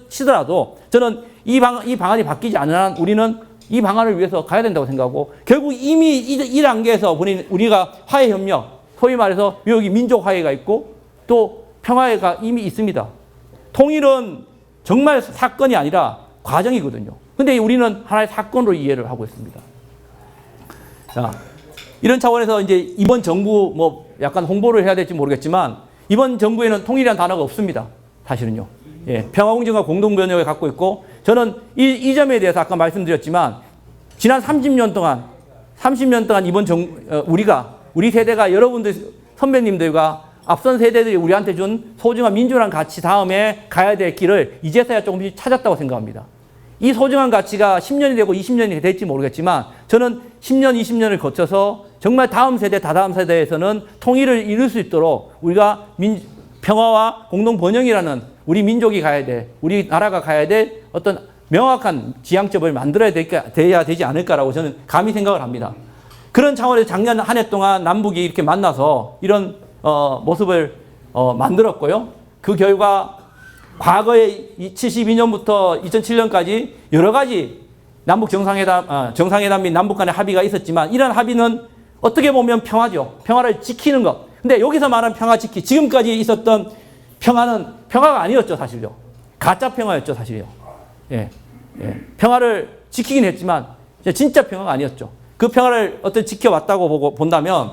치더라도 저는 이 방안이 바뀌지 않는 한 우리는 이 방안을 위해서 가야 된다고 생각하고 결국 이미 이 단계에서 우리가 화해협력, 소위 말해서 여기 민족화해가 있고 또 평화해가 이미 있습니다. 통일은 정말 사건이 아니라 과정이거든요. 근데 우리는 하나의 사건으로 이해를 하고 있습니다. 자, 이런 차원에서 이제 이번 정부 약간 홍보를 해야 될지 모르겠지만 이번 정부에는 통일이라는 단어가 없습니다. 사실은요. 평화공정과 공동번영을 갖고 있고 저는 이 점에 대해서 아까 말씀드렸지만 지난 30년 동안 이번 우리 세대가 여러분들 선배님들과 앞선 세대들이 우리한테 준 소중한 민주라는 가치 다음에 가야 될 길을 이제서야 조금씩 찾았다고 생각합니다. 이 소중한 가치가 10년이 되고 20년이 될지 모르겠지만 저는 10년, 20년을 거쳐서 정말 다음 세대, 다다음 세대에서는 통일을 이룰 수 있도록 우리가 평화와 공동 번영이라는 우리 민족이 가야 돼, 우리 나라가 가야 될 어떤 명확한 지향점을 만들어야 돼야 되지 않을까라고 저는 감히 생각을 합니다. 그런 차원에서 작년 한 해 동안 남북이 이렇게 만나서 이런 모습을 만들었고요. 그 결과 과거에 72년부터 2007년까지 여러 가지 남북 정상회담 및 남북 간의 합의가 있었지만 이런 합의는 어떻게 보면 평화죠. 평화를 지키는 것. 근데 여기서 말하는 평화 지금까지 있었던 평화는 평화가 아니었죠, 사실요. 가짜 평화였죠, 사실요. 평화를 지키긴 했지만 진짜 평화가 아니었죠. 그 평화를 지켜왔다고 본다면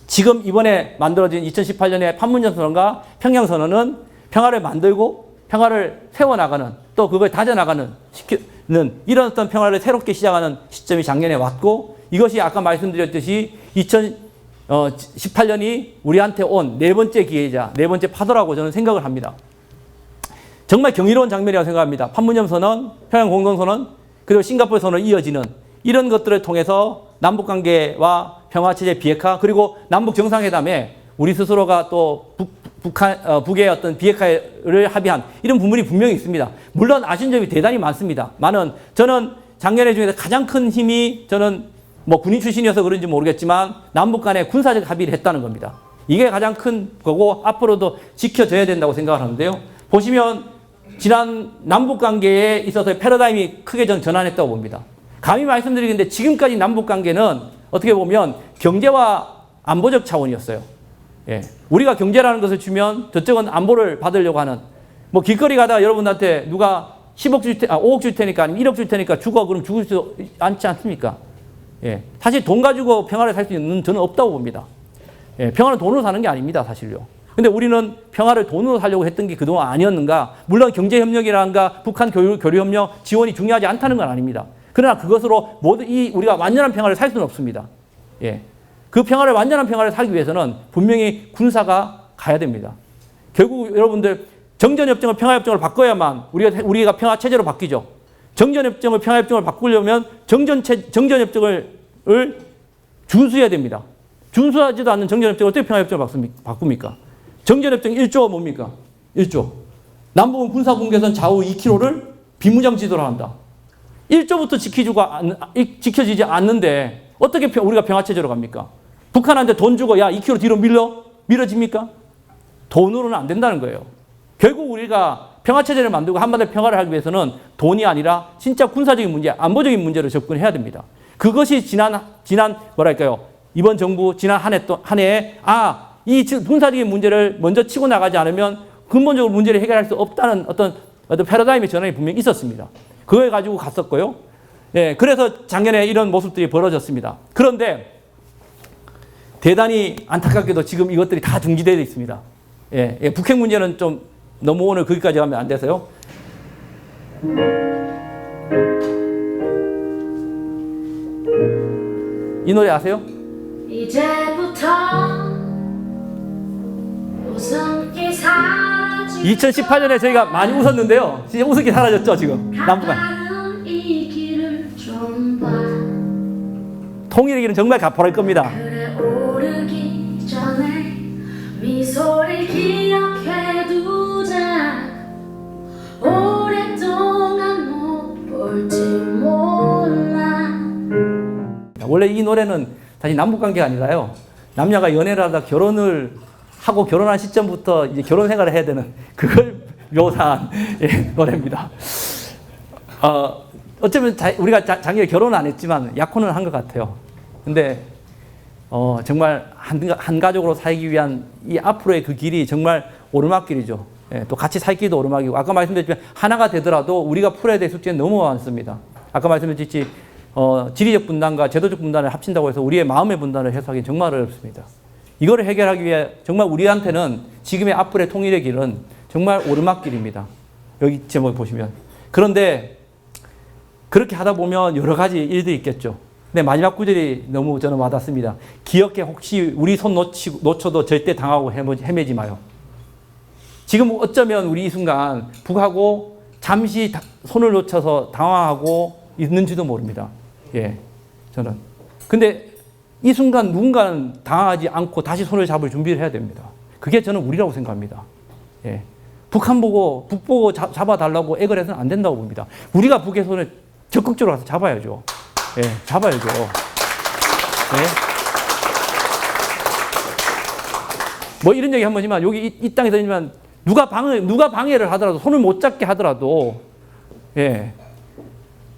지금 이번에 만들어진 2018년의 판문점 선언과 평양 선언은 평화를 만들고 평화를 세워나가는 또 그걸 다져나가는 이런 어떤 평화를 새롭게 시작하는 시점이 작년에 왔고 이것이 아까 말씀드렸듯이 2018년이 우리한테 온 네 번째 기회이자 네 번째 파도라고 저는 생각을 합니다. 정말 경이로운 장면이라고 생각합니다. 판문점 선언, 평양 공동선언, 그리고 싱가포르 선언 이어지는 이런 것들을 통해서 남북관계와 평화체제 비핵화 그리고 남북 정상회담에 우리 스스로가 또 북의 어떤 비핵화를 합의한 이런 부분이 분명히 있습니다. 물론 아쉬운 점이 대단히 많습니다. 저는 작년에 중에서 가장 큰 힘이 저는 군인 출신이어서 그런지 모르겠지만 남북 간에 군사적 합의를 했다는 겁니다. 이게 가장 큰 거고 앞으로도 지켜져야 된다고 생각을 하는데요. 보시면 지난 남북 관계에 있어서 패러다임이 크게 전환했다고 봅니다. 감히 말씀드리는데 지금까지 남북 관계는 어떻게 보면 경제와 안보적 차원이었어요. 우리가 경제라는 것을 주면 저쪽은 안보를 받으려고 하는 길거리 가다가 여러분한테 누가 5억 줄 테니까 아니면 1억 줄 테니까 죽어 그럼 죽을 수 않지 않습니까? 사실 돈 가지고 평화를 살 수 있는 저는 없다고 봅니다. 평화는 돈으로 사는 게 아닙니다, 사실요. 근데 우리는 평화를 돈으로 살려고 했던 게 그동안 아니었는가? 물론 경제협력이라든가 북한 교류협력 지원이 중요하지 않다는 건 아닙니다. 그러나 그것으로 우리가 완전한 평화를 살 수는 없습니다. 그 완전한 평화를 살기 위해서는 분명히 군사가 가야 됩니다. 결국 여러분들 정전협정을 평화협정을 바꿔야만 우리가 평화체제로 바뀌죠. 정전협정을 평화협정을 바꾸려면 정전협정을 준수해야 됩니다. 준수하지도 않는 정전협정을 어떻게 평화협정을 바꿉니까? 정전협정 1조가 뭡니까? 1조. 남북은 군사분계선 좌우 2km를 비무장지도를 한다. 1조부터 지켜지지 않는데 어떻게 우리가 평화체제로 갑니까? 북한한테 돈 주고 야 2km 뒤로 밀어집니까? 돈으로는 안 된다는 거예요. 결국 우리가 평화체제를 만들고 한반도 평화를 하기 위해서는 돈이 아니라 진짜 군사적인 문제, 안보적인 문제로 접근해야 됩니다. 그것이 이번 정부 지난 한 해에 이 군사적인 문제를 먼저 치고 나가지 않으면 근본적으로 문제를 해결할 수 없다는 어떤 패러다임의 전환이 분명히 있었습니다. 그걸 가지고 갔었고요. 그래서 작년에 이런 모습들이 벌어졌습니다. 그런데 대단히 안타깝게도 지금 이것들이 다 중지되어 있습니다. 예, 예, 북핵 문제는 좀 너무 오늘 거기까지 가면 안 돼서요. 이 노래 아세요?
이제부터 웃음기 사라지
2018년에 저희가 많이 웃었는데요. 진짜 웃음기 사라졌죠, 지금. 남북한.
가까운 이 길을 좀 봐.
통일의 길은 정말 가파를 겁니다.
그래 오르기 전에 미소를 기억해 두자. 오랫동안 못 볼지 몰라.
원래 이 노래는 사실 남북 관계가 아니라요. 남녀가 연애를 하다 결혼을 하고 결혼한 시점부터 이제 결혼 생활을 해야 되는 그걸 묘사한 예, 노래입니다. 어쩌면 우리가 작년에 결혼은 안 했지만 약혼은 한 것 같아요. 근데 정말 한 가족으로 살기 위한 이 앞으로의 그 길이 정말 오르막길이죠. 예, 또 같이 살기도 오르막이고 아까 말씀드렸지만 하나가 되더라도 우리가 풀어야 될 숙제는 너무 많습니다. 아까 말씀드렸듯이 지리적 분단과 제도적 분단을 합친다고 해서 우리의 마음의 분단을 해소하기 정말 어렵습니다. 이거를 해결하기 위해 정말 우리한테는 지금의 앞으로의 통일의 길은 정말 오르막길입니다. 여기 제목 보시면. 그런데 그렇게 하다 보면 여러 가지 일들이 있겠죠. 근데 마지막 구절이 너무 저는 와닿습니다. 기억해 혹시 우리 손 놓쳐도 절대 당하고 헤매지 마요. 지금 어쩌면 우리 이 순간 북하고 잠시 손을 놓쳐서 당황하고 있는지도 모릅니다. 예, 저는. 근데 이 순간 누군가는 당황하지 않고 다시 손을 잡을 준비를 해야 됩니다. 그게 저는 우리라고 생각합니다. 예. 북 보고 잡아달라고 애걸 해서는 안 된다고 봅니다. 우리가 북의 손을 적극적으로 가서 잡아야죠. 예, 잡아야죠. 예. 뭐 이런 얘기 한 번이지만 여기 이 땅에서지만 누가 방해를 하더라도 손을 못 잡게 하더라도 예,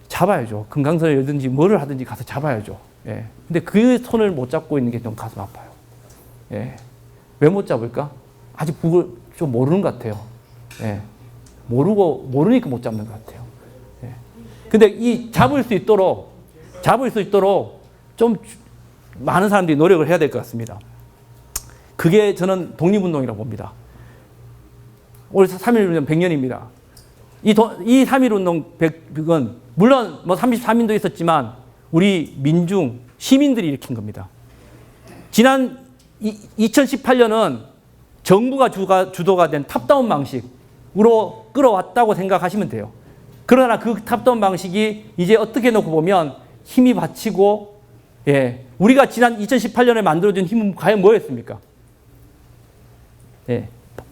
잡아야죠. 금강선을 열든지 뭐를 하든지 가서 잡아야죠. 예. 근데 그 손을 못 잡고 있는 게 좀 가슴 아파요. 예. 왜 못 잡을까? 아직 북을 좀 모르는 것 같아요. 예. 모르니까 못 잡는 것 같아요. 예. 근데 이 잡을 수 있도록 좀 많은 사람들이 노력을 해야 될 것 같습니다. 그게 저는 독립운동이라고 봅니다. 올 3.1운동 100년입니다. 이 3.1운동 100은 물론 뭐 33인도 있었지만 우리 민중, 시민들이 일으킨 겁니다. 지난 2018년은 정부가 주도가 된 탑다운 방식으로 끌어왔다고 생각하시면 돼요. 그러나 그 탑다운 방식이 이제 어떻게 놓고 보면 힘이 받치고, 예, 우리가 지난 2018년에 만들어준 힘은 과연 뭐였습니까? 예,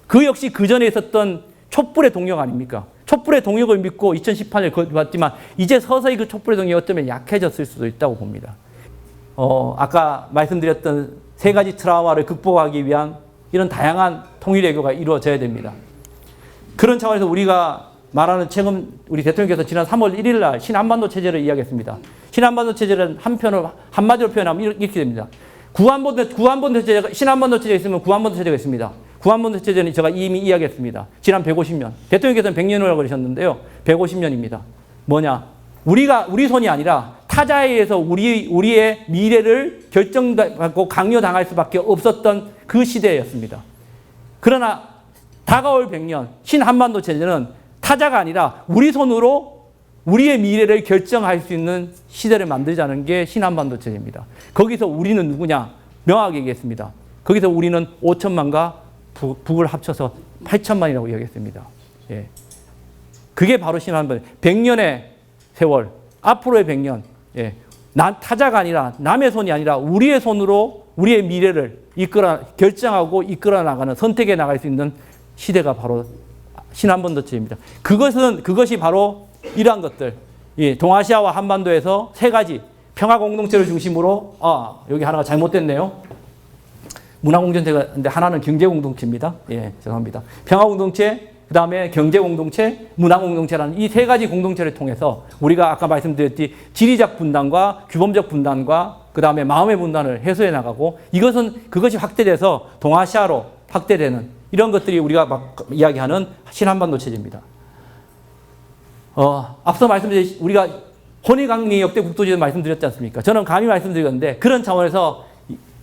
그 역시 그 전에 있었던 촛불의 동력 아닙니까? 촛불의 동력을 믿고 2018년을 거듭했지만 이제 서서히 그 촛불의 동력이 어쩌면 약해졌을 수도 있다고 봅니다. 아까 말씀드렸던 세 가지 트라우마를 극복하기 위한 이런 다양한 통일외교가 이루어져야 됩니다. 그런 차원에서 우리가 말하는 최근 우리 대통령께서 지난 3월 1일 날 신한반도 체제를 이야기했습니다. 신한반도 체제는 한마디로 표현하면 이렇게 됩니다. 구한반도 체제가, 신한반도 체제가 있으면 구한반도 체제가 있습니다. 구한반도 체제는 제가 이미 이야기했습니다. 지난 150년. 대통령께서는 100년이라고 그러셨는데요. 150년입니다. 뭐냐? 우리 손이 아니라 타자에 의해서 우리의 미래를 결정받고 강요당할 수밖에 없었던 그 시대였습니다. 그러나 다가올 100년, 신한반도 체제는 타자가 아니라 우리 손으로 우리의 미래를 결정할 수 있는 시대를 만들자는 게 신한반도 체제입니다. 거기서 우리는 누구냐? 명확하게 얘기했습니다. 거기서 우리는 5천만과 북을 합쳐서 8천만이라고 이야기했습니다. 예. 그게 바로 신한반도 100년의 세월, 앞으로의 100년. 예. 타자가 아니라 남의 손이 아니라 우리의 손으로 우리의 미래를 결정하고 이끌어 나가는, 선택해 나갈 수 있는 시대가 바로 신한반도 체제입니다. 그것이 바로 이러한 것들. 예. 동아시아와 한반도에서 세 가지 평화 공동체를 중심으로, 여기 하나가 잘못됐네요. 문화 공동체가, 근데 하나는 경제 공동체입니다. 예, 죄송합니다. 평화 공동체, 그 다음에 경제 공동체, 문화 공동체라는 이 세 가지 공동체를 통해서 우리가 아까 말씀드렸듯이 지리적 분단과 규범적 분단과 그 다음에 마음의 분단을 해소해 나가고 그것이 확대돼서 동아시아로 확대되는 이런 것들이 우리가 막 이야기하는 신한반도 체제입니다. 앞서 말씀드린 우리가 혼익강리 역대 국도지도 말씀드렸지 않습니까? 저는 감히 말씀드렸는데 그런 차원에서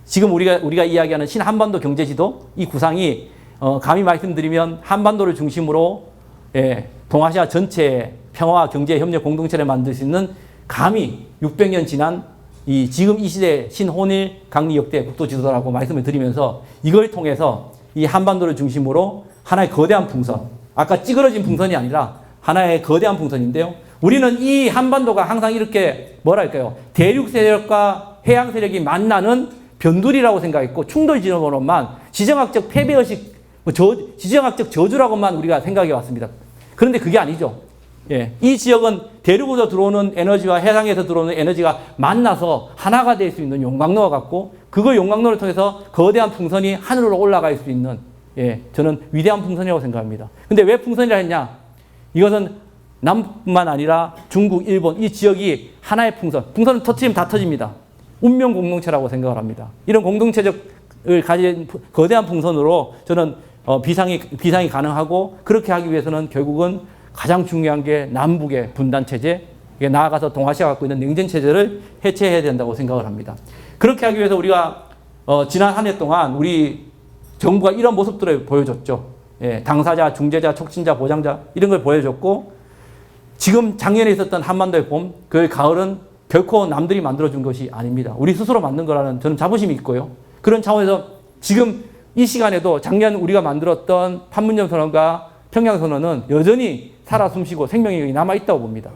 지금 우리가 이야기하는 신한반도 경제지도 이 구상이 감히 말씀드리면 한반도를 중심으로 동아시아 전체의 평화와 경제 협력 공동체를 만들 수 있는 감히 600년 지난 지금 이 시대 신혼일 강리 역대 국도지도라고 말씀을 드리면서 이걸 통해서 이 한반도를 중심으로 하나의 거대한 풍선, 아까 찌그러진 풍선이 아니라 하나의 거대한 풍선인데요. 우리는 이 한반도가 항상 이렇게 뭐랄까요? 대륙 세력과 해양 세력이 만나는 변두리라고 생각했고 충돌 지점으로만 지정학적 패배의식, 지정학적 저주라고만 우리가 생각해 왔습니다. 그런데 그게 아니죠. 이 지역은 대륙으로 들어오는 에너지와 해상에서 들어오는 에너지가 만나서 하나가 될 수 있는 용광로와 같고 그거 용광로를 통해서 거대한 풍선이 하늘로 올라갈 수 있는 저는 위대한 풍선이라고 생각합니다. 근데 왜 풍선이라 했냐? 이것은 남뿐만 아니라 중국, 일본 이 지역이 하나의 풍선을 터뜨리면 다 터집니다. 운명 공동체라고 생각을 합니다. 이런 공동체적을 가진 거대한 풍선으로 저는 비상이 가능하고 그렇게 하기 위해서는 결국은 가장 중요한 게 남북의 분단 체제, 나아가서 동아시아가 갖고 있는 냉전 체제를 해체해야 된다고 생각을 합니다. 그렇게 하기 위해서 우리가 지난 한 해 동안 우리 정부가 이런 모습들을 보여줬죠. 당사자, 중재자, 촉진자, 보장자 이런 걸 보여줬고 지금 작년에 있었던 한반도의 봄, 그 가을은 결코 남들이 만들어준 것이 아닙니다. 우리 스스로 만든 거라는 저는 자부심이 있고요. 그런 차원에서 지금 이 시간에도 작년 우리가 만들었던 판문점 선언과 평양 선언은 여전히 살아 숨쉬고 생명력이 남아있다고 봅니다.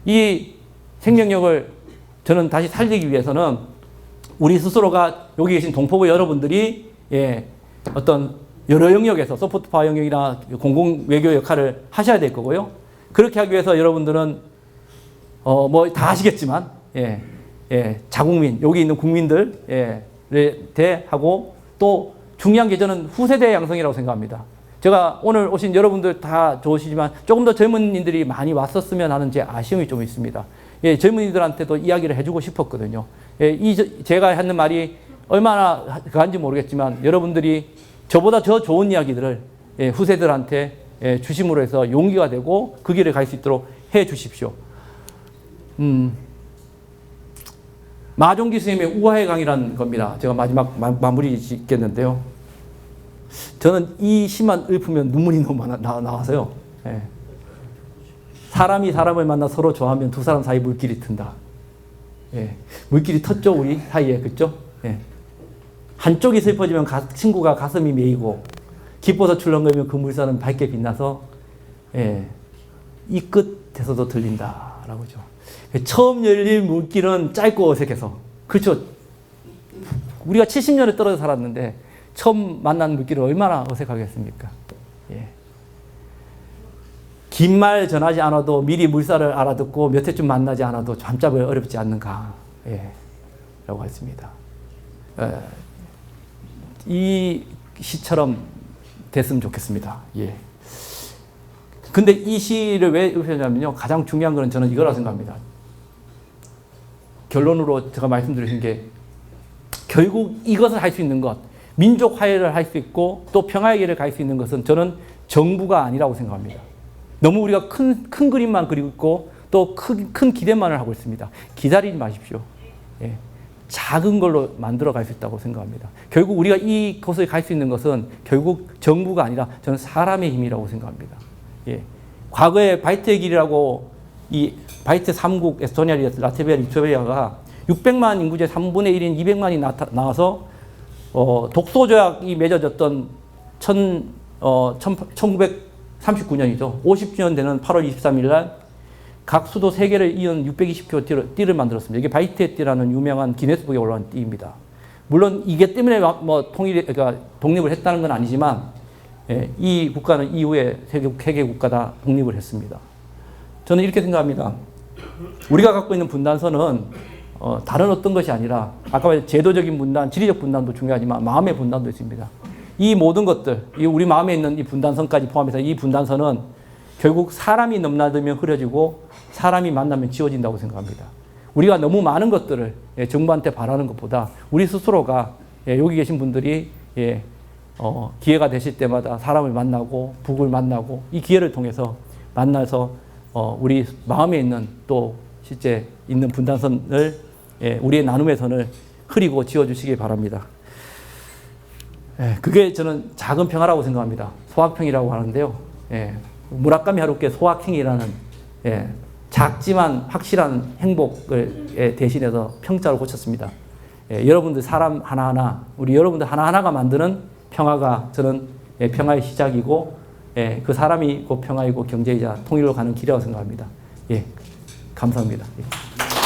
이 생명력을 저는 다시 살리기 위해서는 우리 스스로가 여기 계신 동포부 여러분들이 어떤 여러 영역에서 소프트 파워 영역이나 공공 외교 역할을 하셔야 될 거고요. 그렇게 하기 위해서 여러분들은 뭐 다 아시겠지만 자국민 여기 있는 국민들 대하고 또 중요한 게 저는 후세대 양성이라고 생각합니다. 제가 오늘 오신 여러분들 다 좋으시지만 조금 더 젊은이들이 많이 왔었으면 하는 제 아쉬움이 좀 있습니다. 젊은이들한테도 이야기를 해주고 싶었거든요. 제가 하는 말이 얼마나 그한지 모르겠지만 여러분들이 저보다 더 좋은 이야기들을 후세들한테 주심으로 해서 용기가 되고 그 길을 갈 수 있도록 해 주십시오. 마종기 스님의 우화의 강이라는 겁니다. 제가 마지막 마무리 짓겠는데요. 저는 이 시만 읊으면 눈물이 너무 나와서요. 사람이 사람을 만나 서로 좋아하면 두 사람 사이 물길이 튼다. 물길이 텄죠, 우리 사이에. 그죠? 한쪽이 슬퍼지면 친구가 가슴이 메이고 기뻐서 출렁거리면 그 물살은 밝게 빛나서 이 끝에서도 들린다라고죠. 처음 열릴 물길은 짧고 어색해서 그렇죠. 우리가 70년을 떨어져 살았는데 처음 만난 물길은 얼마나 어색하겠습니까? 긴 말 전하지 않아도 미리 물살을 알아듣고 몇 해쯤 만나지 않아도 잠잡을 어렵지 않는가 라고 했습니다. 이 시처럼 됐으면 좋겠습니다. 근데 이 시를 왜 읊었냐면요. 가장 중요한 것은 저는 이거라고 생각합니다. 결론으로 제가 말씀드린 게 결국 이것을 할 수 있는 것, 민족 화해를 할 수 있고 또 평화의 길을 갈 수 있는 것은 저는 정부가 아니라고 생각합니다. 너무 우리가 큰 그림만 그리고 있고 또 큰 기대만을 하고 있습니다. 기다리지 마십시오. 작은 걸로 만들어 갈 수 있다고 생각합니다. 결국 우리가 이곳을 갈 수 있는 것은 결국 정부가 아니라 저는 사람의 힘이라고 생각합니다. 과거에 바이트의 길이라고 이 바이트 3국 에스토니아, 라트비아, 리투아니아가 600만 인구의 3분의 1인 200만이 나와서 독소조약이 맺어졌던 1939년이죠. 50주년 되는 8월 23일 날 각 수도 3개를 이은 620km 띠를 만들었습니다. 이게 바이트의 띠라는 유명한 기네스북에 올라온 띠입니다. 물론 이게 때문에 뭐 그러니까 독립을 했다는 건 아니지만 이 국가는 이후에 세계 국가 다 독립을 했습니다. 저는 이렇게 생각합니다. 우리가 갖고 있는 분단선은 다른 어떤 것이 아니라 아까 말한 제도적인 분단, 지리적 분단도 중요하지만 마음의 분단도 있습니다. 이 모든 것들, 우리 마음에 있는 이 분단선까지 포함해서 이 분단선은 결국 사람이 넘나들면 흐려지고 사람이 만나면 지워진다고 생각합니다. 우리가 너무 많은 것들을 정부한테 바라는 것보다 우리 스스로가 여기 계신 분들이 기회가 되실 때마다 사람을 만나고 북을 만나고 이 기회를 통해서 만나서 우리 마음에 있는 또 실제 있는 분단선을 우리의 나눔의 선을 흐리고 지어주시기 바랍니다. 예, 그게 저는 작은 평화라고 생각합니다. 소확평이라고 하는데요. 예, 무라카미 하루키의 소확행이라는 예, 작지만 확실한 행복을 대신해서 평자로 고쳤습니다. 예, 여러분들 사람 하나하나, 우리 여러분들 하나하나가 만드는 평화가 저는 예, 평화의 시작이고 예, 그 사람이 곧 평화이고 경제이자 통일로 가는 길이라고 생각합니다. 예, 감사합니다. 예.